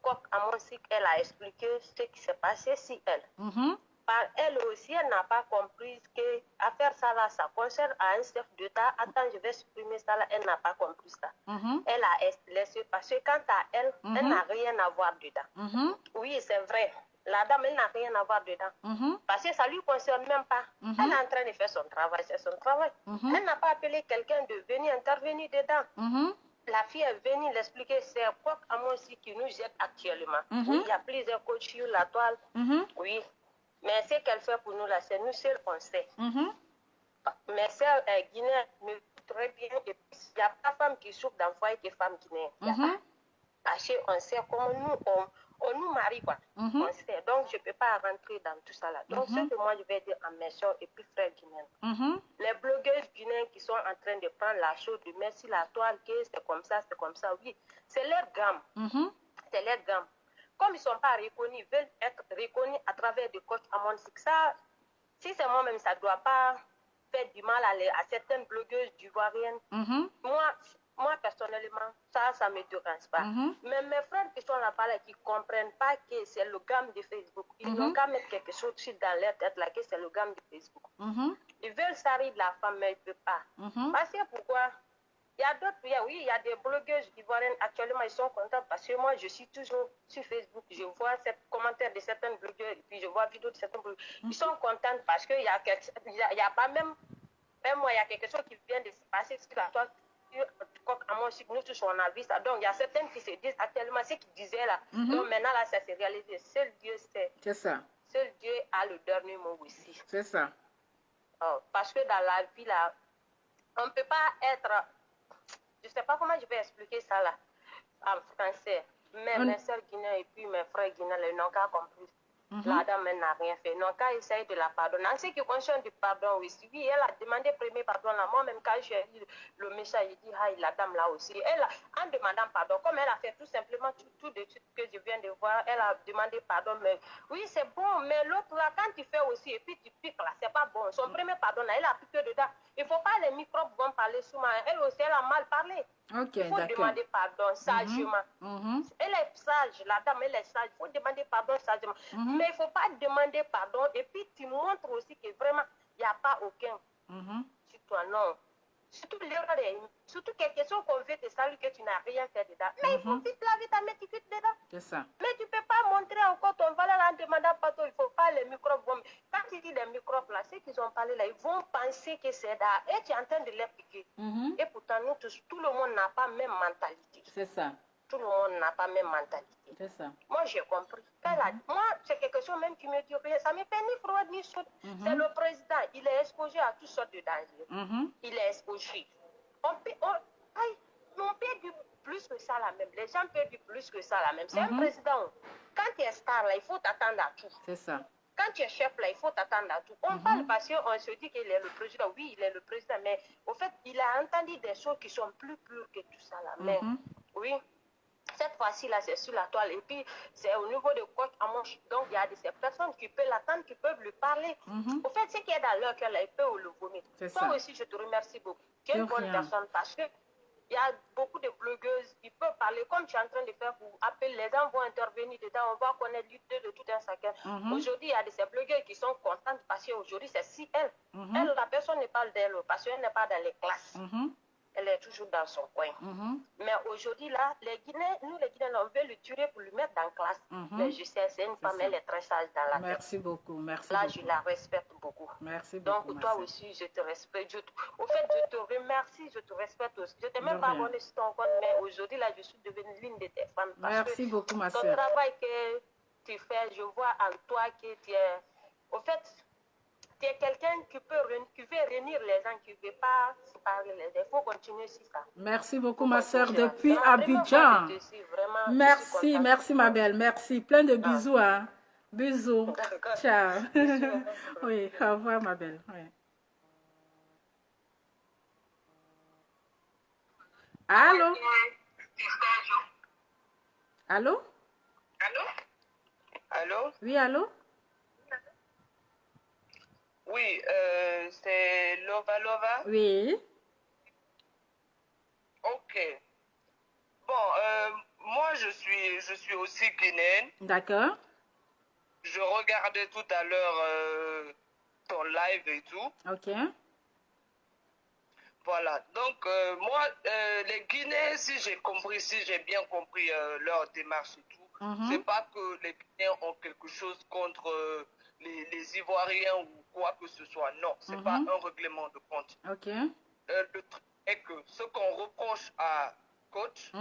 Côte à mon sucre, elle a expliqué ce qui s'est passé sur elle. Par elle aussi, elle n'a pas compris que faire ça là, ça concerne à un chef d'État. Attends, je vais supprimer ça là, elle n'a pas compris ça. Elle a laissé parce que quant à elle, elle n'a rien à voir dedans. Oui, c'est vrai. La dame, elle n'a rien à voir dedans. Parce que ça ne lui concerne même pas. Elle est en train de faire son travail, c'est son travail. Elle n'a pas appelé quelqu'un de venir intervenir dedans. La fille est venue l'expliquer, c'est quoi à moi aussi qui nous jette actuellement. Oui, il y a plusieurs coachs sur la toile. Oui, mais ce qu'elle fait pour nous là, c'est nous seuls qu'on sait. Mes sœurs guinéennes me très bien. Et puis, il n'y a pas de femme qui souffre d'un foyer que femme guinéenne. Parce qu'on sait comment nous, on nous marie, quoi. On sait. Donc, je ne peux pas rentrer dans tout ça là. Donc, ce que moi, je vais dire à mes soeurs et puis frères guinéens. Les blogueuses guinéennes qui sont en train de prendre la chose de merci la toile, que c'est comme ça, oui. C'est leur gamme. C'est leur gamme. Comme ils ne sont pas reconnus, ils veulent être reconnus à travers des coachs à mon cycle. Ça, si c'est moi-même, ça ne doit pas faire du mal à certaines blogueuses ivoiriennes. Moi, personnellement,
ça me dérange pas. Mais mes frères qui sont là-bas, là, qui ne comprennent pas que c'est le gamme de Facebook, ils n'ont qu'à mettre quelque chose dans leur tête, là, que c'est le gamme de Facebook. Ils veulent salir de la femme, mais ils ne peuvent pas. Parce que pourquoi? Il y a d'autres, oui, il y a des blogueuses ivoiriennes actuellement, ils sont contents parce que moi, je suis toujours sur Facebook. Je vois ces commentaires de certaines blogueurs et puis je vois vidéos de certains blogueurs. Ils sont contents parce qu'il y a pas même moi, il y a quelque chose qui vient de se passer sur la toile. À moi aussi, nous tous, on a vu ça. Donc, il y a certaines qui se disent actuellement ce qu'ils disaient là. Donc, maintenant, là, ça s'est réalisé. Seul Dieu sait.
C'est ça.
Seul Dieu a le dernier mot aussi.
C'est ça.
Oh, parce que dans la vie, là, on ne peut pas être... Je ne sais pas comment je vais expliquer ça là, en français. Mais mes soeurs guinéennes et puis mes frères guinéens, ils n'ont qu'à compris. La dame, elle n'a rien fait. Ils n'ont qu'à essayer de la pardonner. En ce qui concerne du pardon, oui, elle a demandé premier pardon là. Moi-même, quand j'ai lu le message, j'ai dit, la dame là aussi. Elle, en demandant pardon, comme elle a fait tout simplement tout de suite que je viens de voir, elle a demandé pardon. Mais oui, c'est bon, mais l'autre là, quand tu fais aussi, et puis tu piques là, c'est pas bon. Son premier pardon là, elle a piqué dedans. Il ne faut pas, les microbes vont parler souvent. Elle aussi, elle a mal parlé. Il faut demander pardon sagement. Elle est sage, la dame, elle est sage. Il faut demander pardon sagement. Mais il ne faut pas demander pardon et puis tu montres aussi que vraiment, il n'y a pas aucun sur toi, non. Surtout l'erreur, surtout quelque chose qu'on veut te saluer que tu n'as rien fait dedans. Mais il faut vite laver ta main, tu fites dedans.
C'est ça.
Mais tu ne peux pas montrer encore ton valeur en demandant pardon. Il ne faut pas les microbes. Quand tu dis les microbes, là, ceux qui ont parlé là, ils vont penser que c'est là. Et tu es en train de les piquer. Et pourtant, nous tous, tout le monde n'a pas la même mentalité.
C'est ça.
Tout le monde n'a pas la même mentalité.
C'est ça.
Moi, j'ai compris. Moi, c'est quelque chose même qui me dit rien. Ça me fait ni froid ni chaud. C'est le président. Il est exposé à toutes sortes de dangers. Il est exposé. On perd plus que ça là même. Les gens perdent plus que ça là même. C'est un président. Quand tu es star là, il faut t'attendre à tout.
C'est ça.
Quand tu es chef là, il faut t'attendre à tout. On parle parce qu'on se dit qu'il est le président. Oui, il est le président. Mais au fait, il a entendu des choses qui sont plus pures que tout ça là. Mais oui. Cette fois-ci, là, c'est sur la toile. Et puis, c'est au niveau de Coach Amoche. Donc, il y a ces personnes qui peuvent l'attendre, qui peuvent lui parler. Au fait, ce qui est dans leur cœur, là, ils peuvent le vomir. Toi aussi, je te remercie beaucoup. Quelle bonne personne. Parce que il y a beaucoup de blogueuses qui peuvent parler comme tu es en train de faire pour appeler. Les gens vont intervenir dedans. On va connaître l'idée de tout un chacun. Aujourd'hui, il y a ces blogueuses qui sont contentes parce qu'aujourd'hui, c'est si elle. Elle, la personne ne parle d'elle parce qu'elle n'est pas dans les classes. Elle est toujours dans son coin. Mais aujourd'hui, là, nous, les Guinéens, on veut le tuer pour lui mettre dans la classe. Mais je sais, c'est une femme, elle est très sage dans la tête.
Merci beaucoup. Merci
là,
beaucoup.
je la respecte beaucoup.
Merci beaucoup.
Donc, toi aussi, je te respecte. Au fait, je te remercie, je te respecte aussi. Je ne t'ai même pas abonné sur ton compte, mais aujourd'hui, là, je suis devenue l'une de tes fans.
Merci beaucoup, ma
soeur.
soeur.
Ton travail que tu fais, je vois en toi que tu es... Au fait, tu es quelqu'un qui veut réunir les gens, qui ne veut pas séparer les gens. Il faut continuer sur ça.
Merci beaucoup, ma soeur, depuis Abidjan. Merci, merci, ma belle. Merci. Plein de bisous. Hein. Bisous. Ciao. Oui, au revoir, ma belle. Oui. Allô? Allô?
Allô? Allô?
Oui, allô?
Oui, c'est Lova Lova.
Oui.
Ok. Bon, moi, je suis aussi guinéenne.
D'accord.
Je regardais tout à l'heure ton live et tout.
Ok.
Voilà. Donc, moi, les Guinéens, si j'ai bien compris leur démarche et tout, c'est pas que les Guinéens ont quelque chose contre les Ivoiriens ou quoi que ce soit. Non, c'est pas un règlement de compte.
Ok.
Le truc est que ce qu'on reproche à Coach,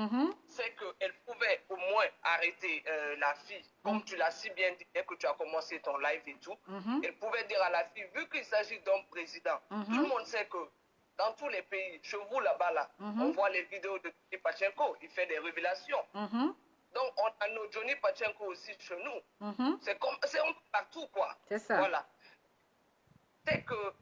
c'est qu'elle pouvait au moins arrêter la fille, comme tu l'as si bien dit dès que tu as commencé ton live et tout. Elle pouvait dire à la fille, vu qu'il s'agit d'un président, tout le monde sait que dans tous les pays, chez vous là-bas, là, on voit les vidéos de Johnny Pachenko, il fait des révélations. Donc, on a nos Johnny Pachenko aussi chez nous. C'est partout, quoi.
C'est ça.
Voilà. C'est que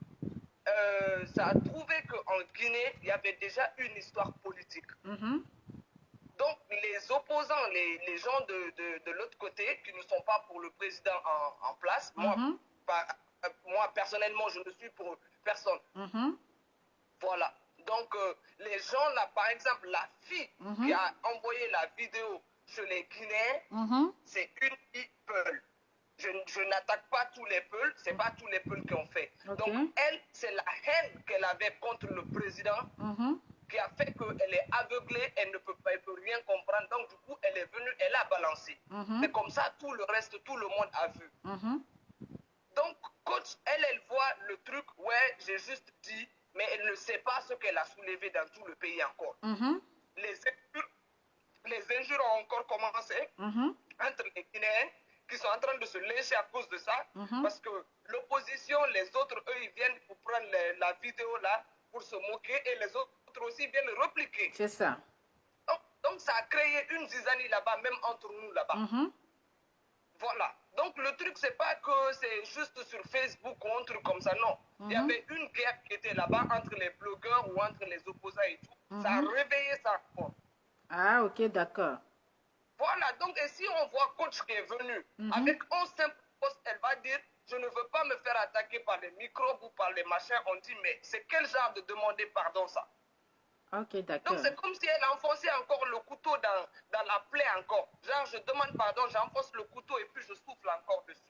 ça a trouvé qu'en Guinée, il y avait déjà une histoire politique. Donc, les opposants, les gens de l'autre côté, qui ne sont pas pour le président en place, moi, personnellement, je ne suis pour personne. Voilà.
Donc, les gens là, par exemple, la fille qui a envoyé la vidéo chez les Guinéens, c'est une fille Peul. Je n'attaque pas tous les Peuls, c'est pas tous les Peuls qui ont fait. Donc, elle, c'est la haine qu'elle avait contre le président qui a fait qu'elle est aveuglée, elle ne peut pas, elle peut rien comprendre. Donc, du coup, elle est venue, elle a balancé. Mais comme ça, tout le reste, tout le monde a vu. Donc, coach, elle voit le truc, ouais, j'ai juste dit, mais elle ne sait pas ce qu'elle a soulevé dans tout le pays encore. Les injures ont encore commencé entre les Guinéens qui sont en train de se lécher à cause de ça, parce que l'opposition, les autres, eux, ils viennent pour prendre la vidéo là, pour se moquer, et les autres aussi viennent le répliquer.
C'est ça.
Donc, ça a créé une zizanie là-bas, même entre nous là-bas. Voilà. Donc, le truc, c'est pas que c'est juste sur Facebook ou un truc comme ça, non. Il y avait une guerre qui était là-bas entre les blogueurs ou entre les opposants et tout. Ça a réveillé ça encore.
Ah, ok, d'accord.
Voilà. Donc, et si on voit coach qui est venu, avec un simple poste, elle va dire, je ne veux pas me faire attaquer par les microbes ou par les machins. On dit, mais c'est quel genre de demander pardon, ça?
Ok, d'accord.
Donc, c'est comme si elle enfonçait encore le couteau dans la plaie encore. Genre, je demande pardon, j'enfonce le couteau et puis je souffle encore dessus.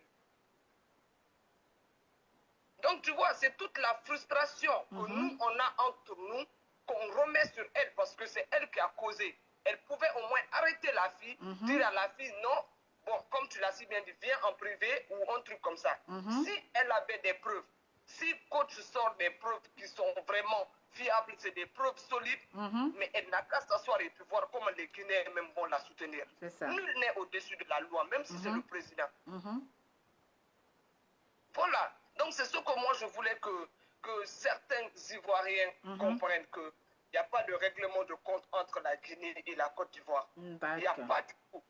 Donc, tu vois, c'est toute la frustration que nous, on a entre nous, qu'on remet sur elle parce que c'est elle qui a causé. Elle pouvait au moins arrêter la fille, dire à la fille, non, bon, comme tu l'as si bien dit, viens en privé ou un truc comme ça. Si elle avait des preuves, si coach sort des preuves qui sont vraiment fiables, c'est des preuves solides, mais elle n'a qu'à s'asseoir et puis voir comment les Guinéens même vont la soutenir. Nul n'est au-dessus de la loi, même si c'est le président. Voilà. Donc c'est ce que moi je voulais que certains Ivoiriens comprennent, qu'il n'y a pas de règlement de compte entre la Guinée et la Côte d'Ivoire. Il n'y a pas du tout.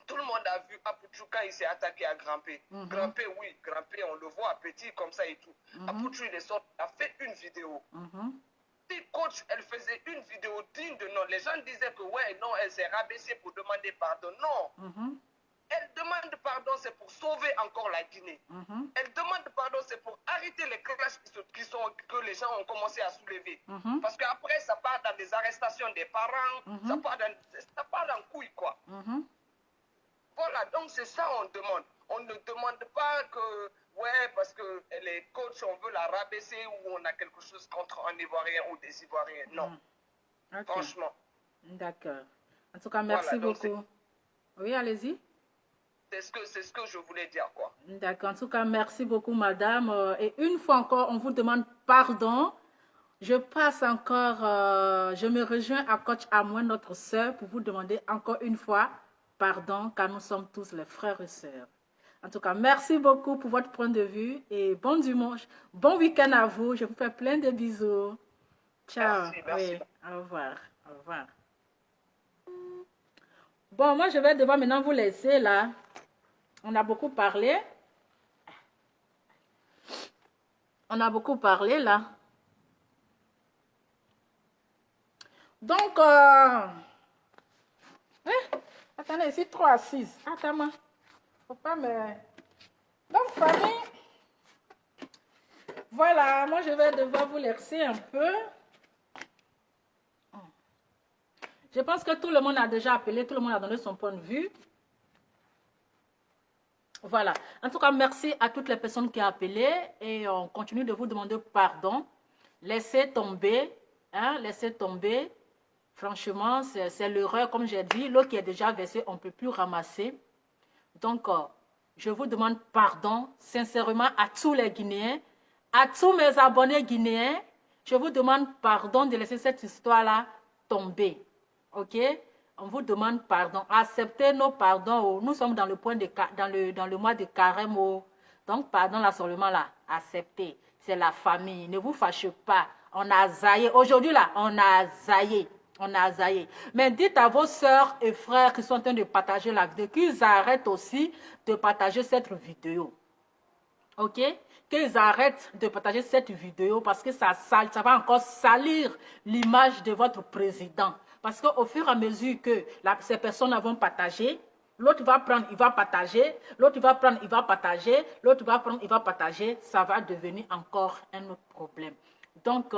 Tout le monde a vu Apouchou quand il s'est attaqué à Grampé. Grampé, oui, Grampé, on le voit petit comme ça et tout. Apouchou, il est sorti, il a fait une vidéo. Si coach, elle faisait une vidéo digne de nom, les gens disaient que ouais, non, elle s'est rabaissée pour demander pardon. Non. Elle demande pardon, c'est pour sauver encore la Guinée. Elle demande pardon, c'est pour arrêter les clashs que les gens ont commencé à soulever. Parce qu'après, ça part dans des arrestations des parents, ça part dans couille, quoi. Voilà, donc c'est ça on demande. On ne demande pas que, ouais, parce qu'elle est coach, on veut la rabaisser ou on a quelque chose contre un Ivoirien ou des Ivoiriens. Non. Franchement.
D'accord. En tout cas, merci beaucoup. Oui, allez-y.
C'est ce que je voulais dire, quoi.
D'accord. En tout cas, merci beaucoup, madame. Et une fois encore, on vous demande pardon. Je passe encore, je me rejoins à Coach Amouin, notre sœur, pour vous demander encore une fois pardon, car nous sommes tous les frères et sœurs. En tout cas, merci beaucoup pour votre point de vue et bon dimanche, bon week-end à vous. Je vous fais plein de bisous. Ciao.
Merci.
Oui, au revoir. Au revoir. Bon, moi, je vais devoir maintenant vous laisser là. On a beaucoup parlé. On a beaucoup parlé là. Donc, attendez, ici 3 à 6. Attends-moi. Faut pas me... Donc, famille. Voilà, moi, je vais devoir vous laisser un peu. Je pense que tout le monde a déjà appelé, tout le monde a donné son point de vue. Voilà. En tout cas, merci à toutes les personnes qui ont appelé et on continue de vous demander pardon. Laissez tomber, hein, laissez tomber. Franchement, c'est l'erreur, comme j'ai dit. L'eau qui est déjà versée, on ne peut plus ramasser. Donc, je vous demande pardon sincèrement à tous les Guinéens, à tous mes abonnés guinéens. Je vous demande pardon de laisser cette histoire-là tomber. OK? On vous demande pardon. Acceptez nos pardons. Nous sommes dans le point de dans le mois de carême. Donc, pardon là seulement là. Acceptez. C'est la famille. Ne vous fâchez pas. On a zaillé. Aujourd'hui là, on a zaillé. On a zaillé. Mais dites à vos sœurs et frères qui sont en train de partager la vidéo qu'ils arrêtent aussi de partager cette vidéo. OK? Qu'ils arrêtent de partager cette vidéo parce que ça va encore salir l'image de votre président. Parce qu'au fur et à mesure que ces personnes vont partager, l'autre va prendre, il va partager, l'autre va prendre, il va partager, l'autre va prendre, il va partager, ça va devenir encore un autre problème. Donc,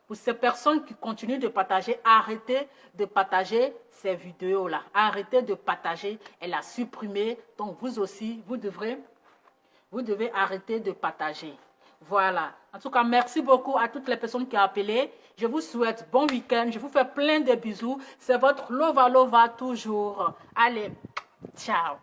Pour ces personnes qui continuent de partager, arrêtez de partager ces vidéos-là. Arrêtez de partager. Elle a supprimé. Donc, vous aussi, vous devez arrêter de partager. Voilà. En tout cas, merci beaucoup à toutes les personnes qui ont appelé. Je vous souhaite bon week-end. Je vous fais plein de bisous. C'est votre Lova Lova toujours. Allez, ciao.